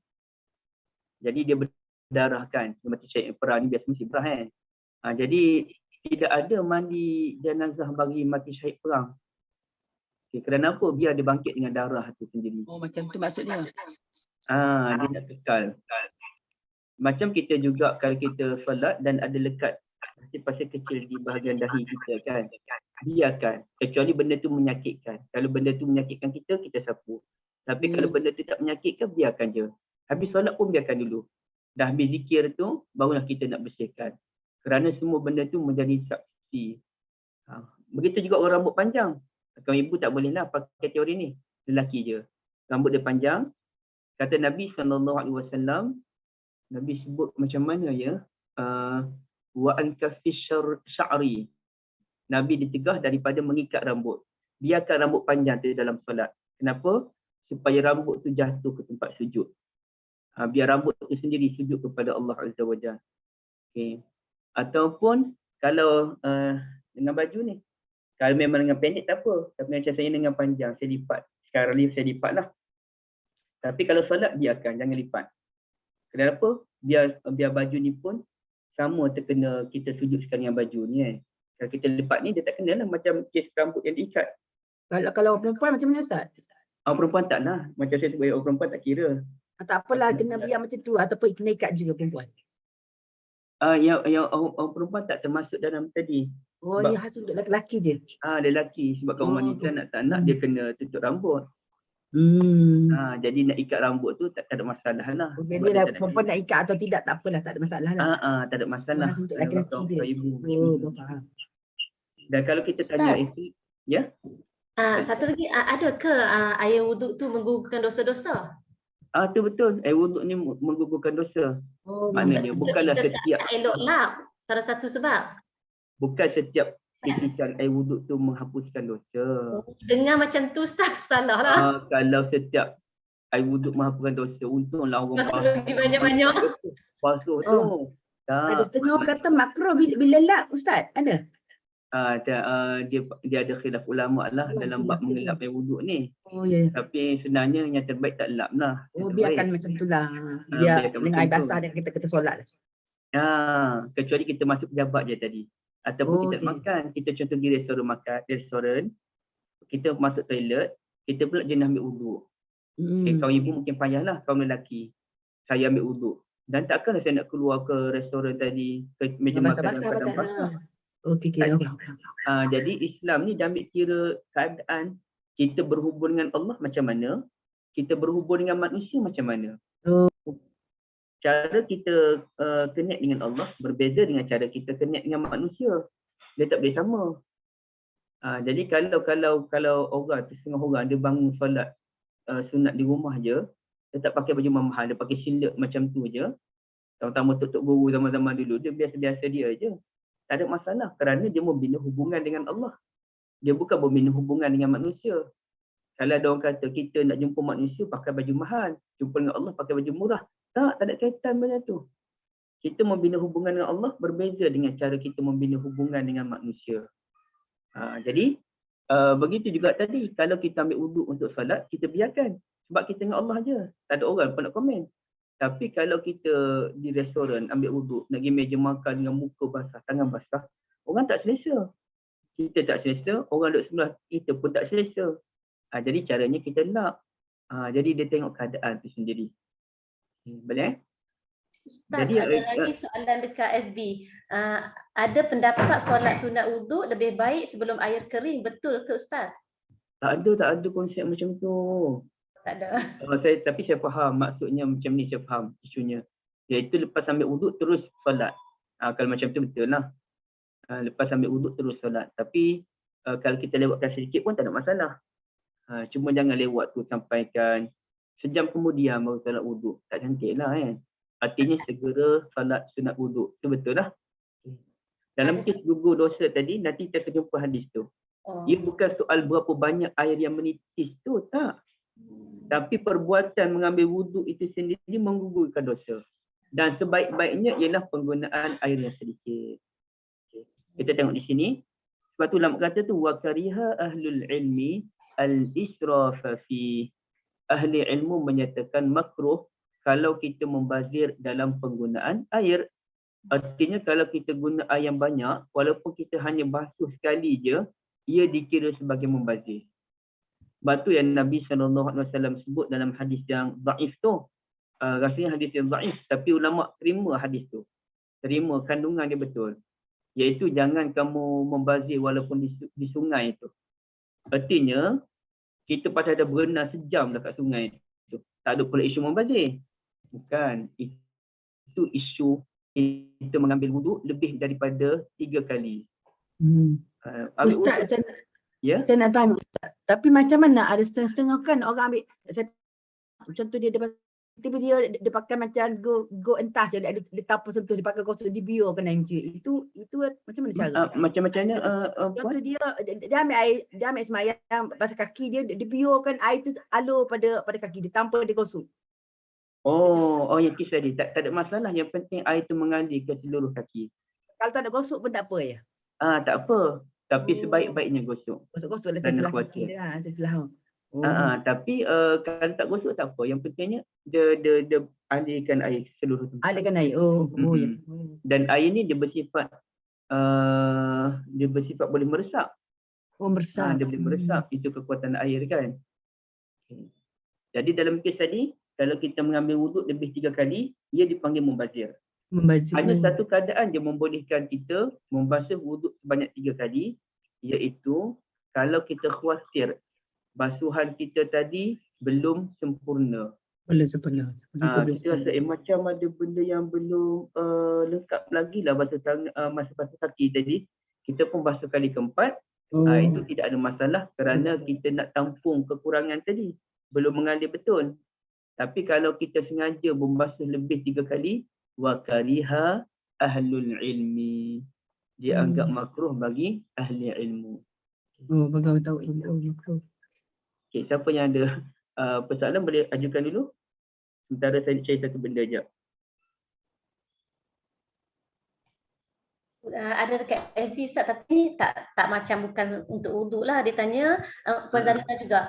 Speaker 3: Jadi dia berdarah kan. Dia mati syahid perang ni biasa mesti berdarah kan. Jadi tidak ada mandi jenazah bagi mati syahid perang. Okay, kerana apa? Biar dia bangkit dengan darah tu sendiri.
Speaker 6: Oh macam tu maksudnya.
Speaker 3: Dia nak kekal. Macam kita juga kalau kita solat dan ada lekat pasir-pasir kecil di bahagian dahi kita kan. Biarkan. Kecuali benda tu menyakitkan. Kalau benda tu menyakitkan kita, kita sapu. Tapi kalau benda tu tak menyakitkan, biarkan je. Habis solat pun biarkan dulu. Dah habis zikir tu, barulah kita nak bersihkan. Kerana semua benda tu menjadi saksi. Begitu juga orang rambut panjang. Kalau ibu tak bolehlah pakai teori ni. Lelaki je. Rambut dia panjang. Kata Nabi SAW, Nabi sebut macam mana ya? Wa ankafis sya'ri. Nabi ditegah daripada mengikat rambut. Biarkan rambut panjang tu dalam solat. Kenapa? Supaya rambut tu jatuh ke tempat sujud. Biar rambut tu sendiri sujud kepada Allah Azza wa Jalla. Okay. Ataupun kalau dengan baju ni. Kalau memang dengan pendek tak apa. Tapi macam saya dengan panjang, saya lipat. Sekarang ni saya lipat lah. Tapi kalau solat, biarkan. Jangan lipat. Kenapa? Biar baju ni pun sama terkena kita sujud sekali dengan baju ni kan. Kalau kita lipat ni, dia tak kena lah macam kes rambut yang diikat.
Speaker 6: Kalau perempuan macam mana Ustaz?
Speaker 3: Perempuan tak lah. Macam saya sebut, orang perempuan tak kira.
Speaker 6: Tak apalah kena biar macam tu ataupun kena ikat juga perempuan.
Speaker 3: Yang orang perempuan tak termasuk dalam tadi.
Speaker 6: Oh,
Speaker 3: Sebab,
Speaker 6: ya khas untuk lelaki je.
Speaker 3: Lelaki. Sebab kalau wanita nak tak nak, dia kena tutup rambut. Jadi nak ikat rambut tu tak ada masalah lah.
Speaker 6: Jadi lah perempuan nak ikat atau tidak tak apalah, tak ada masalah lah.
Speaker 3: Tak ada masalah.
Speaker 6: Khas untuk lelaki je. Oh, faham.
Speaker 3: Dan kalau kita tanya itu, ya?
Speaker 1: Satu lagi, ada ke air wuduk tu menggugurkan dosa-dosa?
Speaker 3: Tu betul. Air wuduk ni menggugurkan dosa. Maknanya bukanlah setiap.
Speaker 1: Tak elok lap. Salah satu sebab.
Speaker 3: Bukan setiap titisan air wuduk tu menghapuskan dosa.
Speaker 1: Dengar macam tu Ustaz, salah lah.
Speaker 3: Kalau setiap air wuduk menghapuskan dosa, untunglah orang
Speaker 1: banyak-banyak.
Speaker 3: Basuh tu.
Speaker 6: Ada setengah orang kata makro bila lap Ustaz, ada?
Speaker 3: Dia ada khilaf ulama lah dalam bab mengelap air wuduk ni.
Speaker 6: Oh ya.
Speaker 3: Tapi sebenarnya yang terbaik tak lap lah.
Speaker 6: Biarkan macam tu lah. Biar dengan air basah dan kita solat lah.
Speaker 3: Kecuali kita masuk pejabat je tadi. Ataupun kita makan. Kita contoh di restoran, kita masuk toilet, kita pula jenis ambil wuduk. Kaum ibu mungkin payahlah, kaum lelaki. Saya ambil wuduk. Dan takkanlah saya nak keluar ke restoran tadi, ke meja makan dalam keadaan basah. Jadi Islam ni dia ambil kira keadaan kita berhubung dengan Allah macam mana, kita berhubung dengan manusia macam mana. Cara kita connect dengan Allah berbeza dengan cara kita connect dengan manusia. Dia tak boleh sama. Jadi kalau orang setengah orang dia bangun solat sunat di rumah je, dia tak pakai baju mahal, dia pakai silek macam tu je. Terutama tok guru zaman-zaman dulu, dia biasa-biasa dia je. Tak ada masalah kerana dia membina hubungan dengan Allah. Dia bukan membina hubungan dengan manusia. Kalau ada orang kata kita nak jumpa manusia pakai baju mahal, jumpa dengan Allah pakai baju murah. Tak ada kaitan benda tu. Kita membina hubungan dengan Allah berbeza dengan cara kita membina hubungan dengan manusia. Jadi begitu juga tadi, kalau kita ambil wuduk untuk solat, kita biarkan. Sebab kita dengan Allah je. Tak ada orang pun nak komen. Tapi kalau kita di restoran ambil wuduk, nak pergi meja makan dengan muka basah, tangan basah, orang tak selesa. Kita tak selesa, orang duduk sebelah kita pun tak selesa. Jadi caranya kita nak. Jadi dia tengok keadaan tu sendiri. Boleh?
Speaker 1: Ustaz, jadi, ada lagi soalan dekat FB. Ada pendapat solat sunat wuduk lebih baik sebelum air kering. Betul ke Ustaz?
Speaker 3: Tak ada konsep macam tu.
Speaker 1: Tak ada.
Speaker 3: Tapi saya faham maksudnya macam ni, saya faham isunya. Iaitu lepas ambil wuduk terus solat. Kalau macam tu betul lah. Lepas ambil wuduk terus solat. Tapi kalau kita lewatkan sedikit pun tak ada masalah. Cuma jangan lewat tu sampaikan sejam kemudian baru solat wuduk. Tak cantik lah kan. Artinya segera solat sunat wuduk. Itu betul lah. Dalam kes gugur dosa tadi, nanti kita akan jumpa hadis tu. Ia bukan soal berapa banyak air yang menitis tu, tak. Tapi perbuatan mengambil wuduk itu sendiri menggugurkan dosa. Dan sebaik-baiknya ialah penggunaan air yang sedikit. Kita tengok di sini. Sebab tu ulama kata tu, wa kariha ahlul ilmi al-israfa fi. Ahli ilmu menyatakan makruh kalau kita membazir dalam penggunaan air. Artinya kalau kita guna air yang banyak, walaupun kita hanya basuh sekali je, ia dikira sebagai membazir. Sebab tu yang Nabi SAW sebut dalam hadis yang dhaif tu. Rasanya hadis yang dhaif, tapi ulama terima hadis tu. Terima kandungan dia betul. Iaitu jangan kamu membazir walaupun di sungai tu. Artinya, kita pasal ada berenang sejam dekat sungai tu. Tak ada pula isu membazir. Bukan. Itu isu kita mengambil wuduk lebih daripada 3 kali.
Speaker 6: Ustaz, saya nak tanya Ustaz. Tapi macam mana ada setengah-setengah kan orang ambil, contoh dia tiba dia pakai macam go entah je, dia tanpa sentuh, dia pakai gosok, dia biarkan air macam itu macam mana cara?
Speaker 3: Macam-macam mana?
Speaker 6: Contoh dia ambil semayang basah kaki dia biarkan air tu alur pada kaki dia tanpa dia gosok.
Speaker 3: Yang kisah tadi. Tak ada masalah. Yang penting air tu mengalir ke seluruh kaki.
Speaker 6: Kalau tak ada gosok pun tak apa ya?
Speaker 3: Tak apa. Tapi sebaik-baiknya gosok.
Speaker 6: Gosok-gosok lah sebelah kaki dia. Tapi
Speaker 3: kalau tak gosok tak apa. Yang pentingnya dia alirkan air seluruh tempat.
Speaker 6: Alirkan air. Ya.
Speaker 3: Dan air ni dia bersifat boleh meresap.
Speaker 6: Meresap.
Speaker 3: Dia boleh meresap. Itu kekuatan air kan. Jadi dalam kes tadi, kalau kita mengambil wuduk lebih 3 kali, ia dipanggil membazir. Hanya satu keadaan je membolehkan kita membasuh wuduk sebanyak 3 kali, iaitu kalau kita khawatir basuhan kita tadi belum sempurna.
Speaker 6: Belum sempurna.
Speaker 3: Kita rasa macam ada benda yang belum lengkap lagi lah basuh tangan, masa basuh kaki tadi. Kita pun basuh kali keempat. Itu tidak ada masalah kerana kita nak tampung kekurangan tadi. Belum mengalir betul. Tapi kalau kita sengaja membasuh lebih 3 kali, wa kariha ahlul ilmi. Dia anggap makruh bagi ahli ilmu.
Speaker 6: Bagi tahu ilmu makruh.
Speaker 3: Okay, siapa yang ada persoalan boleh ajukan dulu. Sementara saya cari satu benda je.
Speaker 1: Ada dekat FB Ustaz, tapi tak macam bukan untuk wuduk lah. Dia tanya, Puan Zarifah juga,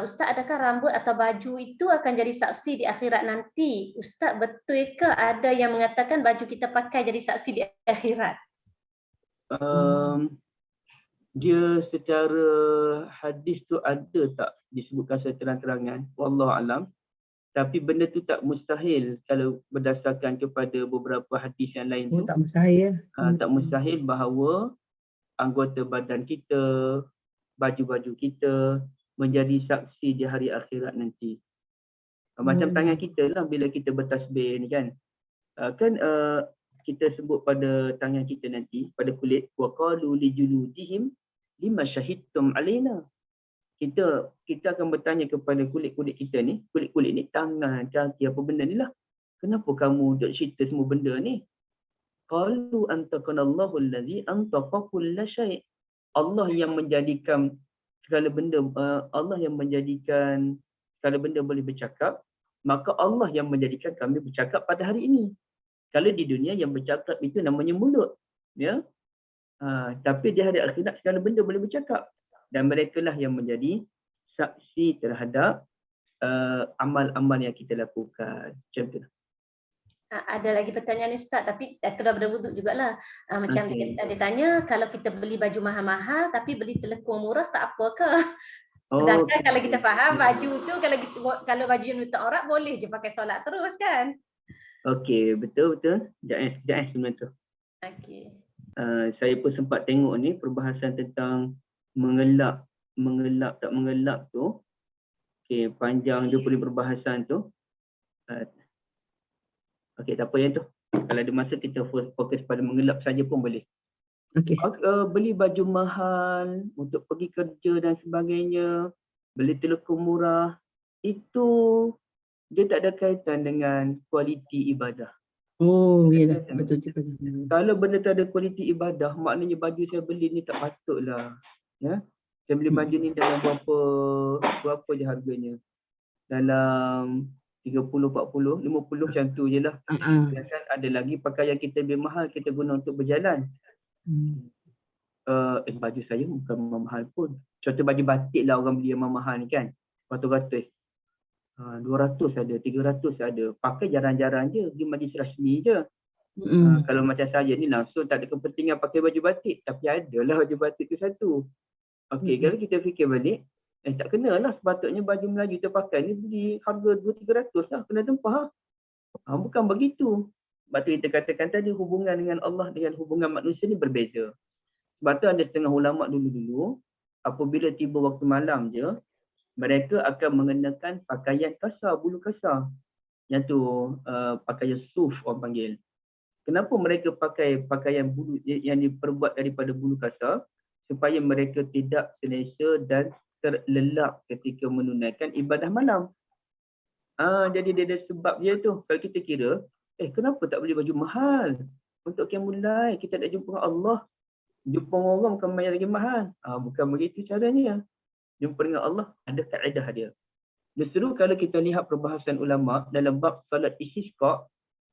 Speaker 1: Ustaz adakah rambut atau baju itu akan jadi saksi di akhirat nanti? Ustaz betul ke ada yang mengatakan baju kita pakai jadi saksi di akhirat?
Speaker 3: Dia secara hadis tu ada tak disebutkan secara terang-terangan? Wallahu alam. Tapi benda tu tak mustahil kalau berdasarkan kepada beberapa hadis yang lain tu.
Speaker 6: Tak mustahil.
Speaker 3: Tak mustahil bahawa anggota badan kita, baju-baju kita menjadi saksi di hari akhirat nanti. Macam tangan kita lah bila kita bertasbih ni kan. Kita sebut pada tangan kita nanti, pada kulit, wa qalu li juludihim lima syahidtum alaina. Kita akan bertanya kepada kulit-kulit kita ni, kulit-kulit ni, tangan, kaki, apa benda ni lah. Kenapa kamu duk cerita semua benda ni? Qalu antaqanallahu allazi antaqa kulla syai'. Allah yang menjadikan segala benda, Allah yang menjadikan segala benda boleh bercakap, maka Allah yang menjadikan kami bercakap pada hari ini. Kalau di dunia yang bercakap itu namanya mulut, ya. Tapi di hari akhirat segala benda boleh bercakap. Dan mereka lah yang menjadi saksi terhadap amal-amal yang kita lakukan. Macam tu.
Speaker 1: Ada lagi pertanyaan Ustaz, tapi keluar berwuduk jugalah. Macam dia tanya, kalau kita beli baju mahal-mahal tapi beli telekung murah tak apa ke? Sedangkan kalau kita faham baju tu, kalau baju yang untuk aurat boleh je pakai solat terus kan?
Speaker 3: Okey, betul. Sekejap sebelum tu.
Speaker 1: Okey.
Speaker 3: Saya pun sempat tengok ni perbahasan tentang mengelap tak mengelap tu. Okey, panjang dia punya perbahasan tu. Okey, tak apa yang tu. Kalau ada masa kita fokus pada mengelap saja pun boleh.
Speaker 6: Okey.
Speaker 3: Beli baju mahal untuk pergi kerja dan sebagainya, beli telekung murah, itu dia tak ada kaitan dengan kualiti ibadah.
Speaker 6: Oh, iyalah. Betul juga.
Speaker 3: Kalau benda tak ada kualiti ibadah, maknanya baju saya beli ni tak patutlah. Ya. Saya beli baju ni dalam berapa je harganya. Dalam 30, 40, 50 macam tu je lah. Sedangkan ada lagi pakaian kita lebih mahal, kita guna untuk berjalan. Baju saya bukan mahal pun. Contoh baju batik lah orang beli yang mahal ni kan. Ratus-ratus. 200 ada, 300 ada. Pakai jarang-jarang je, pergi majlis rasmi je. Kalau macam saya ni langsung tak ada kepentingan pakai baju batik. Tapi adalah baju batik tu satu. Okey, kalau kita fikir balik, tak kenalah sepatutnya baju Melayu terpakai ni beli harga 200-300 lah. Kena tempah. Bukan begitu. Sebab tu kita katakan tadi hubungan dengan Allah dengan hubungan manusia ni berbeza. Sebab tu ada setengah ulama dulu-dulu, apabila tiba waktu malam je, mereka akan mengenakan pakaian kasar, bulu kasar. Yang tu pakaian suf orang panggil. Kenapa mereka pakai pakaian bulu yang diperbuat daripada bulu kasar? Supaya mereka tidak selesa dan terlelap ketika menunaikan ibadah malam. Jadi dia ada sebab dia tu. Kalau kita kira, kenapa tak beli baju mahal? Untuk qiyamul lail, kita nak jumpa dengan Allah. Jumpa orang bukan bayar lagi mahal. Bukan begitu caranya. Jumpa dengan Allah, ada kaedah dia. Justru kalau kita lihat perbahasan ulama dalam bab salat istisqa,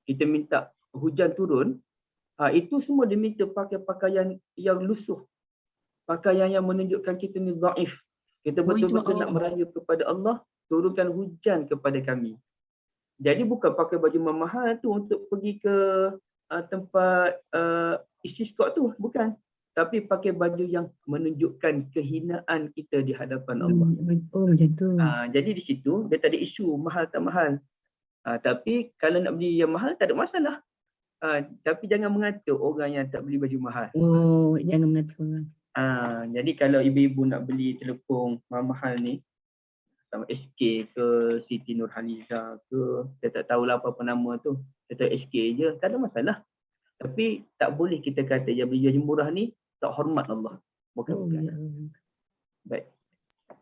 Speaker 3: kita minta hujan turun, itu semua diminta pakai pakaian yang lusuh. Pakaian yang menunjukkan kita ni dhaif. Kita betul-betul nak meraya kepada Allah, turunkan hujan kepada kami. Jadi bukan pakai baju mahal tu untuk pergi ke tempat istisqa tu, bukan. Tapi pakai baju yang menunjukkan kehinaan kita di hadapan Allah.
Speaker 6: Oh, macam tu.
Speaker 3: Jadi di situ, dia tak ada isu mahal tak mahal. Tapi kalau nak beli yang mahal, tak ada masalah. Tapi jangan mengata orang yang tak beli baju mahal.
Speaker 6: Oh, jangan mengata orang.
Speaker 3: Jadi kalau ibu-ibu nak beli telekung mahal ni, sama SK ke, Siti Nurhaliza ke, saya tak tahulah apa-apa nama tu. Saya tahu SK je, tak ada masalah. Tapi tak boleh kita kata yang beli baju murah ni tak hormat Allah. Bukan. Baik.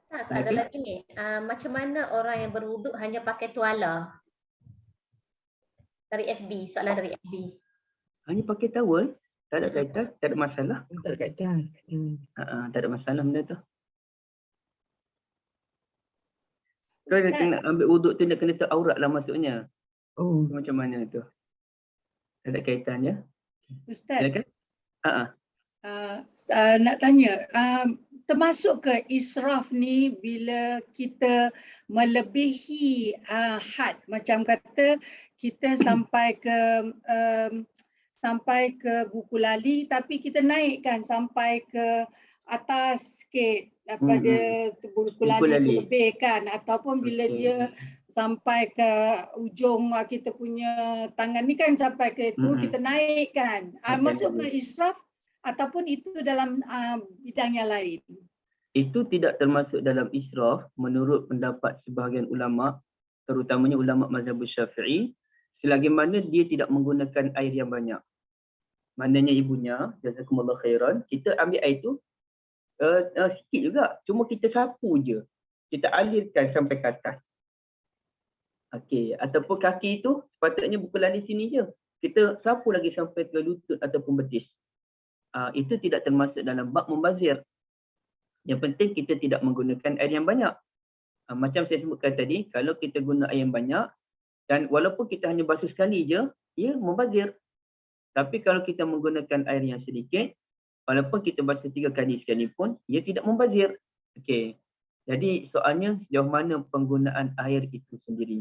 Speaker 1: Ustaz, ada lagi ni. Macam mana orang yang berwuduk hanya pakai tuala? Dari FB, soalan dari FB. Hanya
Speaker 3: pakai towel? Tak ada kaitan, tak ada masalah.
Speaker 6: Tak ada kaitan.
Speaker 3: Tak ada masalah benda tu. Kalau nak ambil wuduk tu nak kena tahu aurat lah maksudnya.
Speaker 6: Oh.
Speaker 3: Macam mana tu? Tak ada kaitannya.
Speaker 7: Ustaz.
Speaker 3: Silakan.
Speaker 7: Nak tanya, termasuk ke israf ni bila kita melebihi had, macam kata kita sampai ke buku lali tapi kita naikkan sampai ke atas sikit daripada buku lali tu lebih kan, ataupun bila dia sampai ke ujung kita punya tangan ni kan sampai ke itu kita naikkan. Masuk ke israf ataupun itu dalam bidang yang lain?
Speaker 3: Itu tidak termasuk dalam israf menurut pendapat sebahagian ulama, terutamanya ulama mazhab Syafi'i, selagi mana dia tidak menggunakan air yang banyak. Maknanya ibunya, jazakumullah khairan, kita ambil air tu sikit juga, cuma kita sapu je. Kita alirkan sampai ke atas. Okey, ataupun kaki itu sepatutnya bukan lali sini je. Kita sapu lagi sampai ke lutut ataupun betis. Itu tidak termasuk dalam bab membazir. Yang penting kita tidak menggunakan air yang banyak. Macam saya sebutkan tadi, kalau kita guna air yang banyak dan walaupun kita hanya basuh sekali je, ia membazir. Tapi kalau kita menggunakan air yang sedikit, walaupun kita basuh 3 kali sekalipun, ia tidak membazir. Okey. Jadi soalnya sejauh mana penggunaan air itu sendiri.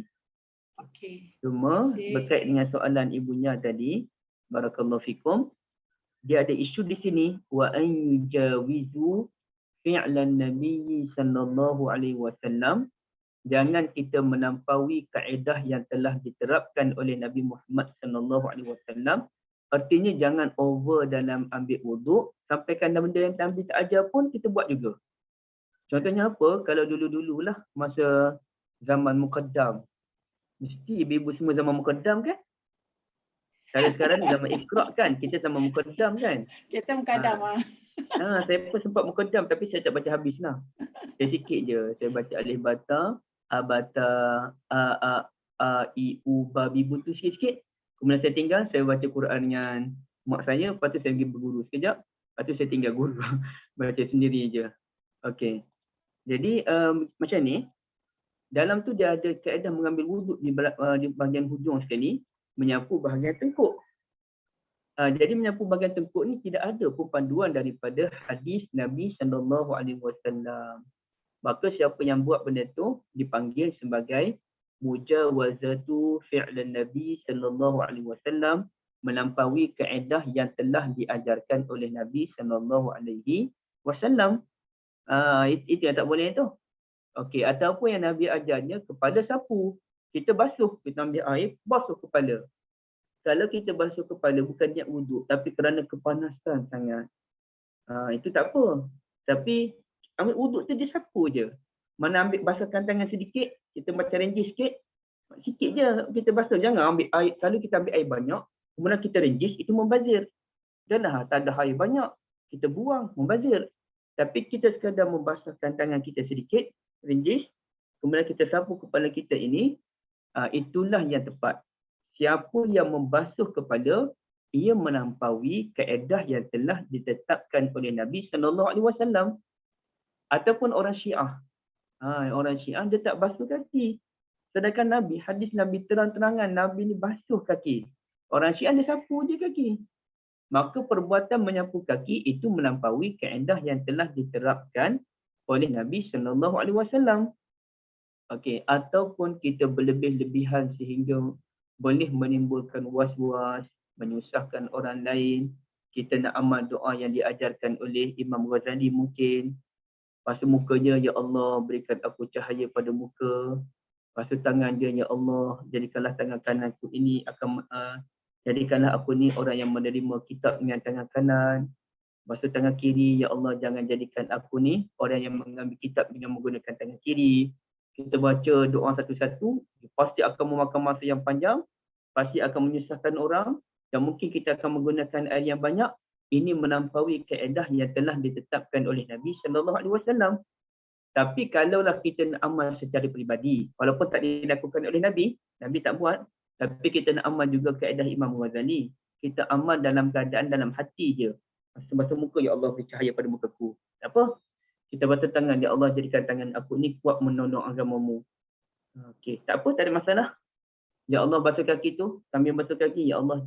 Speaker 7: Okey.
Speaker 3: Cuma berkait dengan soalan ibunya tadi, barakallahu fikum, dia ada isu di sini, wa an yujawizu fi'lan nabi sallallahu alaihi wasallam, jangan kita melampaui kaedah yang telah diterapkan oleh Nabi Muhammad sallallahu alaihi wasallam. Artinya jangan over dalam ambil wuduk, sampaikan benda yang tak ambil tak ajar pun kita buat juga. Contohnya apa? Kalau dulu-dululah masa zaman muqaddam. Mesti ibu-ibu semua zaman muqaddam kan? Kalau sekarang ni zaman Iqra' kan, kita zaman muqaddam kan?
Speaker 7: Kita muqaddam
Speaker 3: Saya pun sempat muqaddam tapi saya tak baca habis lah. Saya sikit je. Saya baca alif bata, abata, i, u, ba, bi, bu tu sikit-sikit. Kemudian saya tinggal, saya baca Quran dengan mak saya, lepas tu saya pergi berguru sekejap. Lepas tu saya tinggal guru. Baca sendiri je. Okey. Jadi macam ni, dalam tu dia ada kaedah mengambil wuduk di bahagian hujung sekali, menyapu bahagian tengkuk. Jadi menyapu bahagian tengkuk ni tidak ada pun panduan daripada hadis Nabi SAW. Maka siapa yang buat benda tu dipanggil sebagai mujawazatu fi'lan Nabi SAW, melampaui kaedah yang telah diajarkan oleh Nabi SAW. Itu yang tak boleh tu. Okey, ataupun yang Nabi ajarnya kepada sapu. Kita basuh, kita ambil air, basuh kepala. Kalau kita basuh kepala bukan niat wuduk, tapi kerana kepanasan sangat, itu tak apa. Tapi ambil wuduk tu dia sapu je. Mana ambil basahkan tangan sedikit, kita macam renjis sikit je kita basuh. Jangan ambil air, kalau kita ambil air banyak, kemudian kita renjis, itu membazir. Janganlah tak ada air banyak, kita buang, membazir. Tapi kita sekadar membasahkan tangan kita sedikit, renjis, kemudian kita sapu kepala kita ini, itulah yang tepat. Siapa yang membasuh kepala, ia melampaui kaedah yang telah ditetapkan oleh Nabi SAW. Ataupun orang Syiah. Orang Syiah dia tak basuh kaki. Sedangkan Nabi, hadis Nabi terang-terangan Nabi ni basuh kaki. Orang Syiah dia sapu je kaki. Maka perbuatan menyapu kaki itu melampaui kaedah yang telah diterapkan oleh Nabi SAW. Okey, ataupun kita berlebih-lebihan sehingga boleh menimbulkan was-was, menyusahkan orang lain. Kita nak amal doa yang diajarkan oleh Imam Ghazali mungkin. Lepas tu muka dia, ya Allah berikan aku cahaya pada muka. Lepas tu tangan dia, ya Allah jadikanlah tangan kananku ini jadikanlah aku ni orang yang menerima kitab dengan tangan kanan. Lepas tu tangan kiri, ya Allah jangan jadikan aku ni orang yang mengambil kitab dengan menggunakan tangan kiri. Kita baca doa satu-satu, pasti akan memakan masa yang panjang, pasti akan menyusahkan orang, dan mungkin kita akan menggunakan air yang banyak. Ini melampaui kaedah yang telah ditetapkan oleh Nabi SAW. Tapi kalaulah kita nak amal secara peribadi, walaupun tak dilakukan oleh Nabi, Nabi tak buat, tapi kita nak amal juga kaedah Imam Ghazali. Kita amal dalam keadaan dalam hati je. Basuh muka, ya Allah beri cahaya pada mukaku. Tak apa? Kita basuh tangan, ya Allah jadikan tangan aku ni kuat menolong agamamu. Okey, tak apa, tak ada masalah. Ya Allah basuh kaki tu, sambil basuh kaki, ya Allah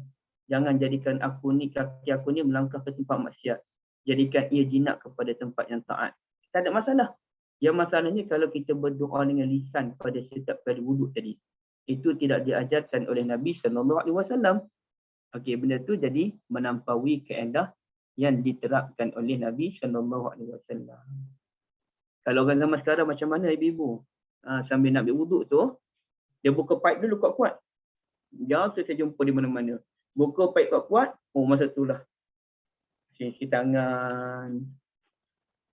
Speaker 3: jangan jadikan aku ni, kaki aku ni melangkah ke tempat maksiat. Jadikan ia jinak kepada tempat yang taat. Tak ada masalah. Yang masalahnya kalau kita berdoa dengan lisan pada setiap kali wuduk tadi. Itu tidak diajarkan oleh Nabi SAW. Okey, benda tu jadi melampaui kaedah yang diterapkan oleh Nabi SAW. Kalau orang zaman sekarang macam mana ibu-ibu? Sambil nak ambil wuduk tu, dia buka pipe dulu kuat-kuat. Jangan saya jumpa di mana-mana. Buka pipe kuat-kuat, masa tu lah. Cuci tangan,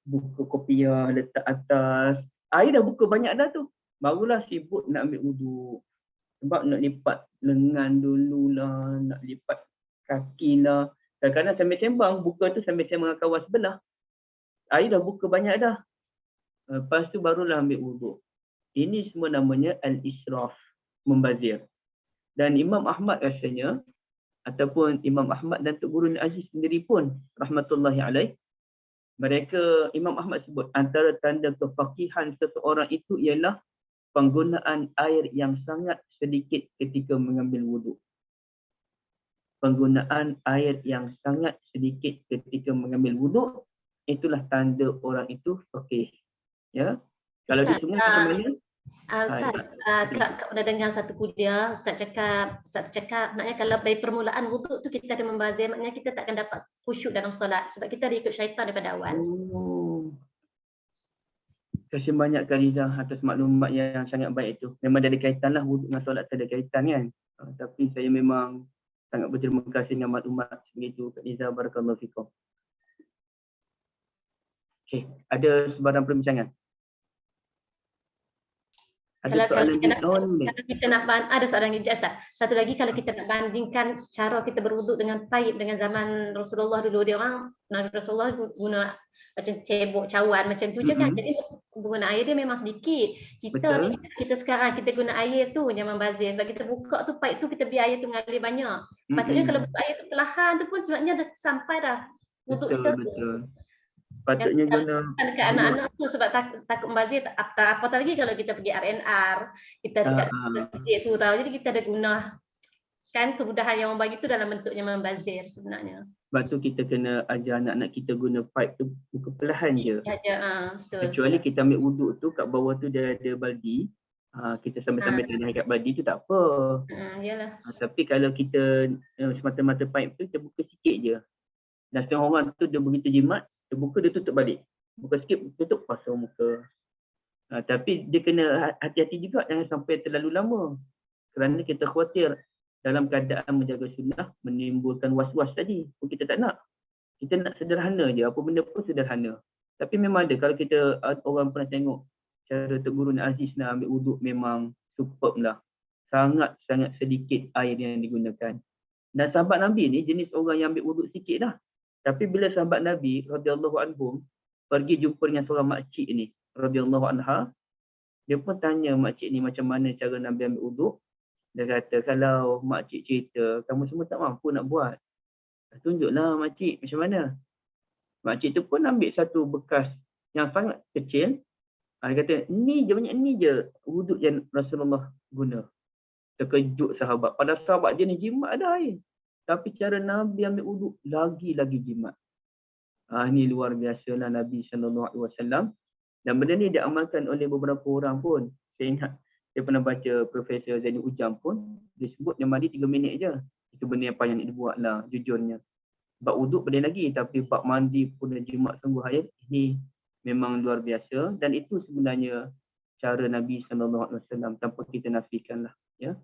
Speaker 3: buka kopiah, letak atas. Air dah buka banyak dah tu. Barulah sibuk nak ambil wuduk. Sebab nak lipat lengan dululah, nak lipat kaki lah. Kadang-kadang sambil sembang, buka tu sambil sembang dengan kawan sebelah. Air dah buka banyak dah. Lepas tu barulah ambil wuduk. Ini semua namanya al-israf, membazir. Dan Imam Ahmad rasanya, ataupun Imam Ahmad dan Tok Guru Aziz sendiri pun, rahmatullahi alaih, mereka, Imam Ahmad sebut, antara tanda kefakihan seseorang itu ialah penggunaan air yang sangat sedikit ketika mengambil wuduk. Penggunaan air yang sangat sedikit ketika mengambil wuduk, itulah tanda orang itu fakih. Ya. Kalau di semua macam mana?
Speaker 1: Ustaz, Kak pernah dengar satu kuliah, Ustaz cakap maknanya kalau dari permulaan wuduk tu kita ada membazir, maknanya kita tak akan dapat khusyuk dalam solat sebab kita ada ikut syaitan daripada awal.
Speaker 3: Terima kasih banyak Kak Riza atas maklumat yang sangat baik itu. Memang ada kaitan lah, wuduk dengan solat ada kaitan kan. Tapi saya memang sangat berterima kasih dengan maklumat begitu Kak Riza, barakallahu fikum. Okey, ada sebarang perbincangan?
Speaker 1: Kalau
Speaker 3: soalan
Speaker 1: kita nak,
Speaker 3: boleh.
Speaker 1: kalau kita nak ada soalan Ijaz tak? Satu lagi kalau kita nak bandingkan cara kita berwuduk dengan taib dengan zaman Rasulullah dulu, dia orang Nabi Rasulullah guna macam cebok cawan macam tu je kan. Jadi guna air dia memang sedikit. Kita sekarang kita guna air tu yang membazir. Sebab kita buka tu pipe tu kita biar air tu mengalir banyak. Sepatutnya kalau buka air tu perlahan tu pun sebenarnya dah sampai dah wuduk kita.
Speaker 3: Betul. Patutnya guna
Speaker 1: dekat anak-anak tu sebab takut membazir. Apatah lagi kalau kita pergi RNR, kita dekat masjid surau, jadi kita ada guna kan kemudahan yang orang bagi tu dalam bentuknya membazir sebenarnya.
Speaker 3: Sebab tu kita kena ajar anak-anak kita guna pipe tu buka perlahan je.
Speaker 1: Betul.
Speaker 3: Kecuali kita ambil wuduk tu kat bawah tu dia ada baldi, kita sambil-sambil tanah kat baldi tu tak apa.
Speaker 1: Yalah.
Speaker 3: Tapi kalau kita semata-mata pipe tu kita buka sikit je. Dan setengah orang tu dia begitu jimat, dia buka dia tutup balik. Buka sikit tutup pasang muka. Tapi dia kena hati-hati juga jangan sampai terlalu lama. Kerana kita khawatir dalam keadaan menjaga sunnah menimbulkan was-was tadi. Kita tak nak. Kita nak sederhana je. Apa benda pun sederhana. Tapi memang ada. Kalau kita orang pernah tengok cara Tok Guru Aziz nak ambil wuduk memang superb lah. Sangat-sangat sedikit air yang digunakan. Dan sahabat Nabi ni jenis orang yang ambil wuduk sikit dah. Tapi bila sahabat Nabi radhiyallahu anhum pergi jumpa dengan seorang makcik ni radhiyallahu anha, dia pun tanya makcik ni macam mana cara Nabi ambil wuduk. Dia kata kalau makcik cerita kamu semua tak mampu nak buat, tunjuklah makcik macam mana. Makcik tu pun ambil satu bekas yang sangat kecil. Dia kata ni je, banyak ni je wuduk yang Rasulullah guna. Terkejut sahabat. Pada sahabat dia ni jimat ada air. Tapi cara Nabi ambil wuduk lagi-lagi jimat. Ini luar biasa lah Nabi SAW. Dan benda ni diamalkan oleh beberapa orang pun. Saya ingat, saya pernah baca Profesor Zaini Ujam pun, dia sebut dia mandi 3 minit je. Itu benda yang payah nak dibuat lah, jujurnya. Bab wuduk boleh lagi, tapi bab mandi pun dan jimat sungguh air, ini memang luar biasa. Dan itu sebenarnya cara Nabi SAW tanpa kita nafikan lah. Ya?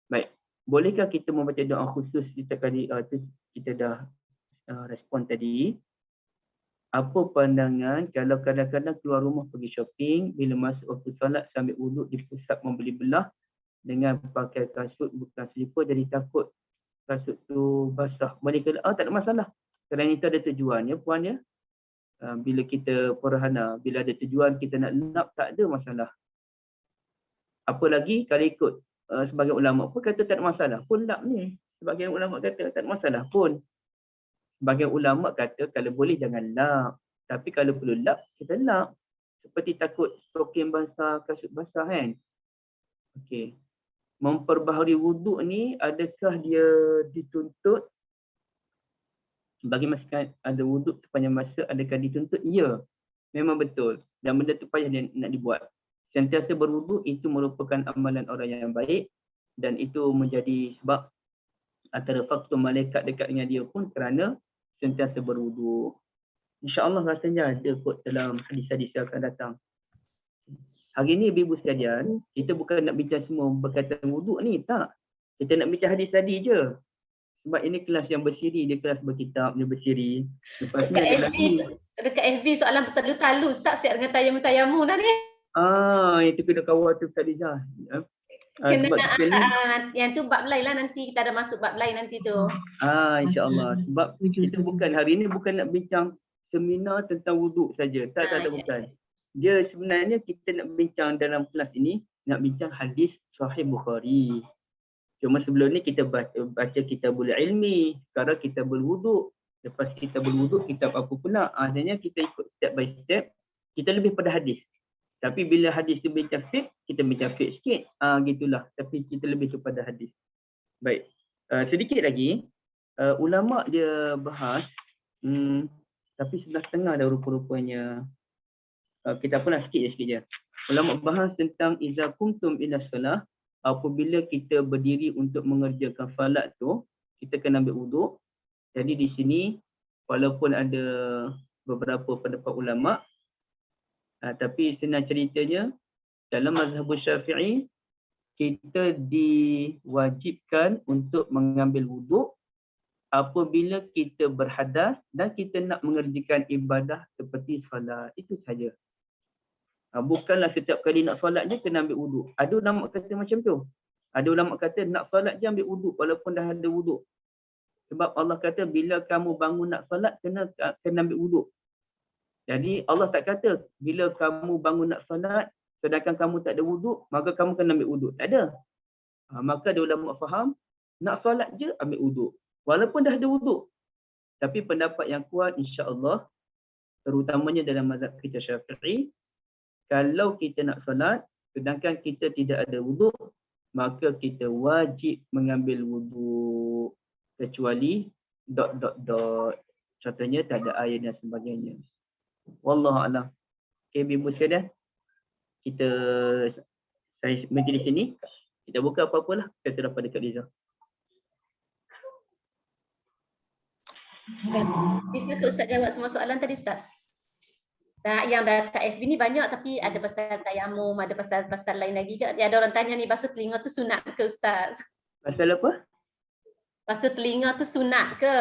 Speaker 3: Baik. Bolehkah kita membaca doa khusus setiap kali kita dah respon tadi? Apa pandangan kalau kadang-kadang keluar rumah pergi shopping, bila masuk waktu solat sambil wuduk di pusat membeli belah dengan pakai kasut bukan selipar, jadi takut kasut tu basah. Boleh ke? Tak ada masalah. Kerana itu ada tujuan ya puan ya. Bila kita perhana, bila ada tujuan kita nak lap tak ada masalah. Apalagi kalau ikut sebagai ulama pun kata tak ada masalah pun lap ni. Sebagian ulama kata tak ada masalah pun. Sebagian ulama kata kalau boleh jangan lap. Tapi kalau perlu lap, kita lap. Seperti takut stokin basah, kasut basah kan. Okey. Memperbaharui wuduk ni adakah dia dituntut? Bagi masyarakat ada wuduk sepanjang masa adakah dituntut? Ya. Memang betul. Dan benda tu payah dia nak dibuat. Sentiasa berwuduk itu merupakan amalan orang yang baik dan itu menjadi sebab antara faktor malaikat dekat dengan dia pun kerana sentiasa berwuduk. InsyaAllah rasanya ada kot dalam hadis-hadis yang akan datang. Hari ni ibu-ibu sekalian, kita bukan nak bincang semua berkaitan wuduk ni, tak. Kita nak bincang hadis tadi je. Sebab ini kelas yang bersiri, dia kelas berkitab, dia bersiri. Lepas
Speaker 1: dekat FB soalan bertalu-talu, start siap dengan tayamu-tayamu dah ni.
Speaker 3: Itu kena kawal tu Kak Liza.
Speaker 1: Yang tu bab lain lah nanti, kita ada masuk bab lain nanti tu.
Speaker 3: InsyaAllah. Sebab kita bukan hari ni bukan nak bincang seminar tentang wuduk saja. Tak bukan. Dia sebenarnya kita nak bincang dalam kelas ini, nak bincang hadis Sahih Bukhari. Cuma sebelum ni kita baca kitabul ilmi, sekarang kitabul wuduk. Lepas kitabul wuduk, kitab apa pula? Artinya kita ikut step by step, kita lebih pada hadis. Tapi bila hadis tu bincang fiqh, kita bincang fiqh sikit. Gitulah. Tapi kita lebih kepada hadis. Baik. Sedikit lagi. Ulama' dia bahas. Tapi sudah setengah dah rupa-rupanya. Kita pernah sikit je. Ulama' bahas tentang iza kumtum ila salah. Apabila kita berdiri untuk mengerjakan salat tu, kita kena ambil wuduk. Jadi di sini, walaupun ada beberapa pendapat ulama', tapi senang ceritanya dalam mazhab Syafi'i kita diwajibkan untuk mengambil wuduk apabila kita berhadas dan kita nak mengerjakan ibadah seperti salat. Itu saja. Bukanlah setiap kali nak solat je kena ambil wuduk. Ada ulama kata macam tu. Ada ulama kata nak solat je ambil wuduk walaupun dah ada wuduk. Sebab Allah kata bila kamu bangun nak solat kena ambil wuduk. Jadi Allah tak kata bila kamu bangun nak solat sedangkan kamu tak ada wuduk maka kamu kena ambil wuduk. Tak ada. Maka ada ulama faham nak solat je ambil wuduk walaupun dah ada wuduk. Tapi pendapat yang kuat insya-Allah terutamanya dalam mazhab kita Syafi'i, kalau kita nak solat sedangkan kita tidak ada wuduk maka kita wajib mengambil wuduk kecuali ... Contohnya tak ada air dan sebagainya. Wallahu a'lam. Okay, Ibu sekalian, saya berhenti di sini. Kita buka apa-apalah. Kita sudah pada Kak Liza.
Speaker 1: Bisa tu Ustaz jawab semua soalan tadi Ustaz? Yang dah kat FB ni banyak tapi ada pasal tayamum, ada pasal lain lagi ke? Ada orang tanya ni basuh telinga tu sunat ke Ustaz?
Speaker 3: Pasal apa?
Speaker 1: Basuh telinga tu sunat ke?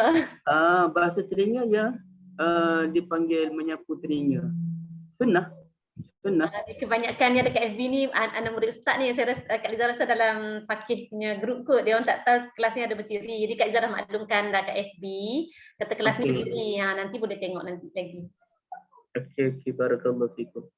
Speaker 3: Basuh telinga ya dipanggil menyapu telinga. Sunnah.
Speaker 1: Kebanyakan yang dekat FB ni anak murid Ustaz ni saya rasa Kak Liza rasa dalam fakih punya grup kot. Dia orang tak tahu kelas ni ada bersiri. Jadi Kak Liza dah maklumkan dah kat FB kata kelas ni bersiri. Nanti boleh tengok nanti lagi.
Speaker 3: Okey, barakallahu fikum.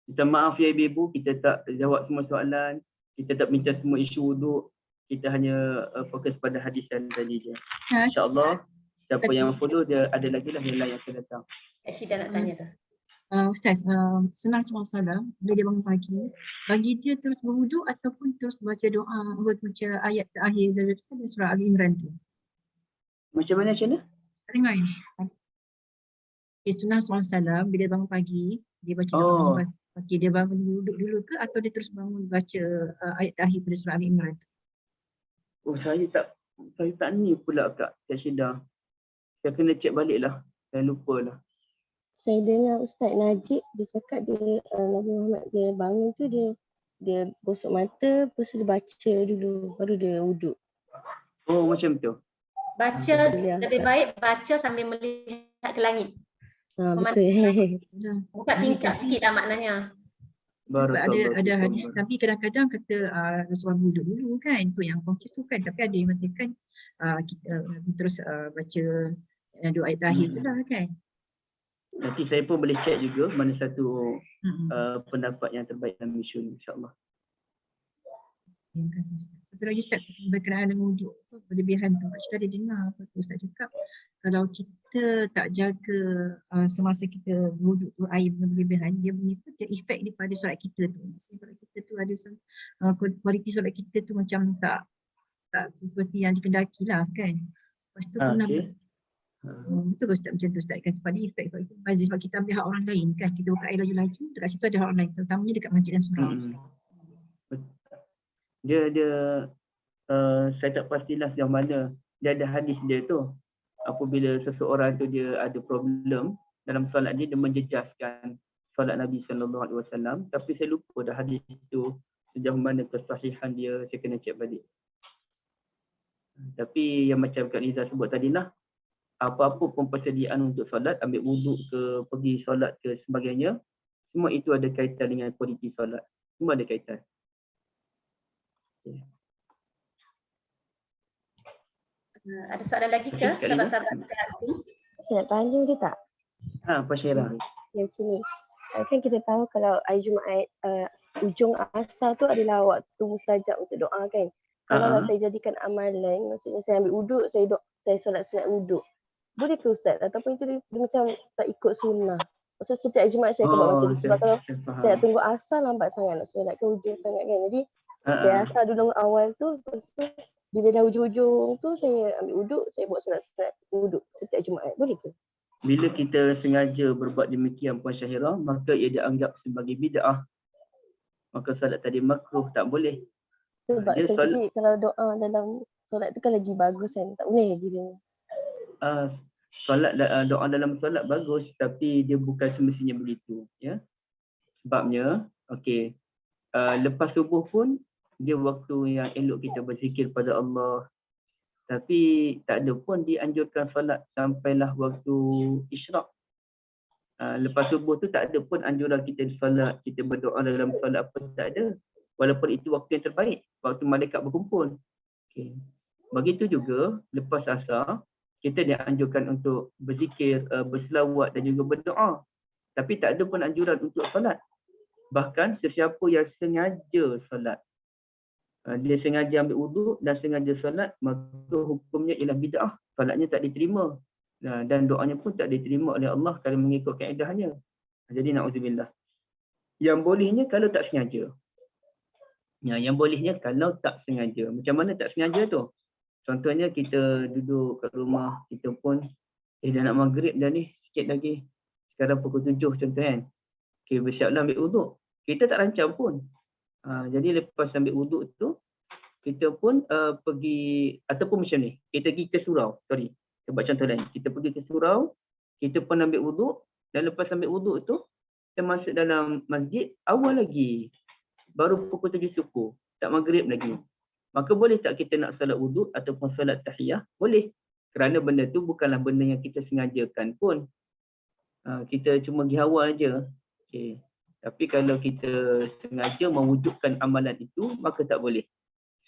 Speaker 3: Kita maaf ya ibu-ibu, kita tak jawab semua soalan, kita tak bincang semua isu wuduk, kita hanya fokus pada hadis yang tadi je. InsyaAllah, siapa yang follow dia ada lagi lah yang lain yang akan datang.
Speaker 1: Syida nak tanya tu.
Speaker 4: Ustaz, Sunnah SAW, bila dia bangun pagi, bagi dia terus berwuduk ataupun terus baca doa, baca ayat terakhir daripada surah Al-Imran tu?
Speaker 3: Macam mana?
Speaker 4: Dengar. Sunnah SAW, bila dia bangun pagi, dia baca doa. Dia bangun duduk dulu ke atau dia terus bangun baca ayat terakhir pada surah Al-Imran tu?
Speaker 3: Saya tak ni pula Kak Syida. Saya kena cek balik lah. Saya lupa lah.
Speaker 5: Saya dengar Ustaz Najib dia cakap Nabi Muhammad dia bangun tu dia gosok mata lepas tu dia baca dulu baru dia wuduk.
Speaker 3: Oh macam tu.
Speaker 1: Baca lebih baik baca sambil melihat ke langit.
Speaker 5: Betul.
Speaker 1: Bukan tingkap sikit lah maknanya.
Speaker 4: Sebab ada hadis Nabi kadang-kadang kata Rasulullah wuduk dulu kan, tu yang konfus tu kan, tapi ada yang mengatakan kita terus baca doa ayat terakhir tu lah kan.
Speaker 3: Nanti saya pun boleh check juga mana satu pendapat yang terbaik dalam isu ni insya-Allah.
Speaker 4: Terima kasih Ustaz. Satu lagi Ustaz berkenaan dengan wuduk berlebihan tu. Kita ada dengar apa tu Ustaz cakap, kalau kita tak jaga semasa kita wuduk tu air berlebihan, dia punya efek daripada solat kita tu. Solat kita tu ada kualiti solat kita tu macam tak seperti yang dikendaki lah kan. Lepas tu betul ke Ustaz macam tu Ustaz kan, sebab dia efek sebab kita ambil hak orang lain kan, kita buka air laju-laju dekat situ ada hak orang lain, terutamanya dekat masjid dan surau.
Speaker 3: Saya tak pastilah sejauh mana dia ada hadis dia tu. Apabila seseorang tu dia ada problem dalam solat dia menjejaskan solat Nabi SAW, tapi saya lupa dah hadis itu sejauh mana kesahihan dia, saya kena cek balik. Tapi yang macam Kak Liza sebut tadi lah, apa-apa pun persediaan untuk solat, ambil wuduk ke, pergi solat ke sebagainya, semua itu ada kaitan dengan kualiti solat. Semua ada kaitan.
Speaker 1: Ada soalan lagi ke sahabat-sahabat dekat Zoom?
Speaker 5: Saya nak tanya dia tak?
Speaker 3: Pak Syairah.
Speaker 5: Yang sini. Kan kita tahu kalau hari Jumaat ujung asar tu adalah waktu mustajab untuk doa kan. Kalau saya jadikan amalan, maksudnya saya ambil wuduk, saya solat sunat wuduk. Boleh ke Ustaz? Ataupun itu dia macam tak ikut sunnah. Maksudnya setiap Jumaat saya akan buat macam tu. Sebab kalau saya nak tunggu asar lambat sangat, nak solat ke hujung sangat kan. Jadi saya asar dulu awal tu, lepas tu bila dah hujung-hujung tu saya ambil wuduk, saya buat solat wuduk setiap Jumaat. Boleh ke?
Speaker 3: Bila kita sengaja berbuat demikian Puan Syahirah, maka ia dianggap sebagai bid'ah. Maka solat tadi makruh, tak boleh.
Speaker 5: Sebab saya fikir kalau doa dalam solat tu kan lagi bagus kan, tak boleh gitu.
Speaker 3: Doa dalam solat bagus, tapi dia bukan semestinya begitu, ya. Sebabnya, lepas subuh pun dia waktu yang elok kita berzikir pada Allah. Tapi tak ada pun dianjurkan solat sampailah waktu isyraq. Lepas subuh tu tak ada pun anjuran kita solat, kita berdoa dalam solat apa, tak ada. Walaupun itu waktu yang terbaik, waktu malaikat berkumpul. Okay. Begitu juga lepas asar, kita dianjurkan untuk berzikir, berselawat dan juga berdoa. Tapi tak ada pun anjuran untuk solat. Bahkan sesiapa yang sengaja solat, dia sengaja ambil wuduk dan sengaja solat, maka hukumnya ialah bid'ah. Solatnya tak diterima. Dan doanya pun tak diterima oleh Allah kalau mengikut kaedahnya. Jadi na'udzubillah. Yang bolehnya kalau tak sengaja. Yang bolehnya kalau tak sengaja. Macam mana tak sengaja tu? Contohnya kita duduk kat rumah, kita pun dah nak maghrib dah ni, sikit lagi. Sekarang pukul 7 contoh kan. Okay, bersiaplah ambil wuduk. Kita tak rancang pun. Jadi lepas ambil wuduk tu, kita pun pergi, ataupun macam ni, kita pergi ke surau. Sorry, kita buat contoh lain. Kita pergi ke surau, kita pun ambil wuduk, dan lepas ambil wuduk tu, kita masuk dalam masjid, awal lagi. Baru pukul 7 suku, tak maghrib lagi. Maka boleh tak kita nak solat wuduk ataupun solat tahiyah? Boleh. Kerana benda tu bukanlah benda yang kita sengajakan pun. Kita cuma pergi awal je. Okay. Tapi kalau kita sengaja mewujudkan amalan itu, maka tak boleh.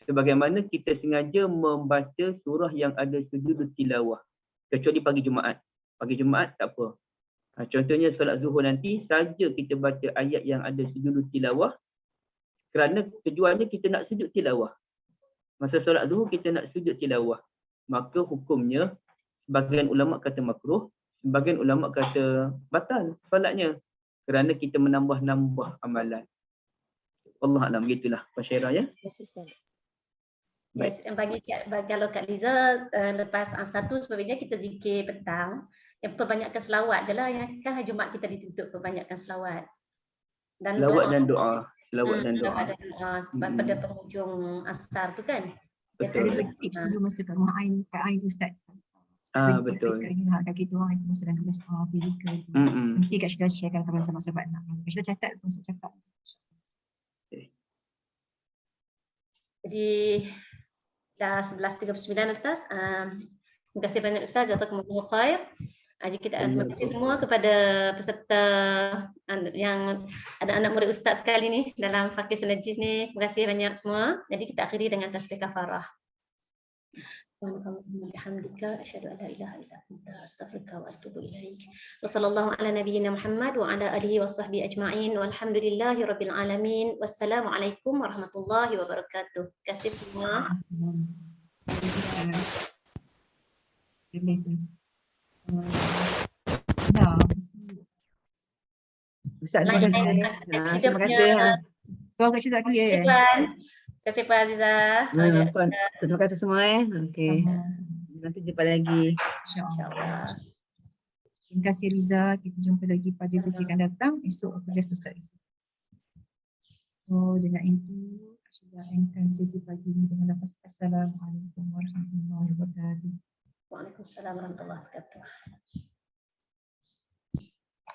Speaker 3: Sebagaimana kita sengaja membaca surah yang ada sujud tilawah. Kecuali pagi Jumaat. Pagi Jumaat tak apa. Contohnya solat zuhur nanti, saja kita baca ayat yang ada sujud tilawah. Kerana tujuannya kita nak sujud tilawah. Masa solat zuhur kita nak sujud tilawah. Maka hukumnya, sebagian ulama kata makruh, sebagian ulama kata batal solatnya. Kerana kita menambah-nambah amalan. Allah Alam, begitulah Syahira ya.
Speaker 1: Yes, kalau Kak Liza lepas asar tu sebenarnya kita zikir petang, yang perbanyakkan selawat je lah, yang kan hari Jumaat kita ditutup perbanyakkan selawat. Dan
Speaker 3: selawat dan doa. Selawat dan doa.
Speaker 1: Pada penghujung asar tu kan.
Speaker 4: Betul. Ada tips dulu masa kat rumah Ain, Kak Ain tu Ustaz.
Speaker 3: Betul.
Speaker 4: Kat kita orang itu masa dalam kelas fizikal. Nanti Kak Syida sharekan kepada sahabat-sahabat nak. Kak Syida catat, Ustaz cakap.
Speaker 1: Jadi dah 11.39 Ustaz. Terima kasih banyak Ustaz. Jazakumullah khair. Terima kasih semua kepada peserta yang ada anak murid Ustaz sekali ni dalam Fakih Synergis ni. Terima kasih banyak semua. Jadi kita akhiri dengan tasbih kafarah. Alhamdulillah, asyhadu an la ilaha illa anta, astaghfiruka wa atubu ilaik. Wa sallallahu ala nabiyyina Muhammad wa ala alihi washabbihi ajma'in. Walhamdulillahi rabbil alamin. Wassalamualaikum warahmatullahi wabarakatuh. Terima kasih semua.
Speaker 6: Ustaz, terima kasih. Terima kasih.
Speaker 4: Tuan Kak Syida clear ya?
Speaker 1: Terima kasih Pak Aziza.
Speaker 6: Terima kasih semua Okey. Nanti jumpa lagi.
Speaker 4: InsyaAllah. Terima kasih Riza. Kita jumpa lagi pada sesi akan datang. Esok aku rest Ustaz. So dengan itu, Syida endkan sesi pagi ini dengan lafaz Assalamualaikum warahmatullahi wabarakatuh.
Speaker 1: Waalaikumsalam warahmatullahi wabarakatuh.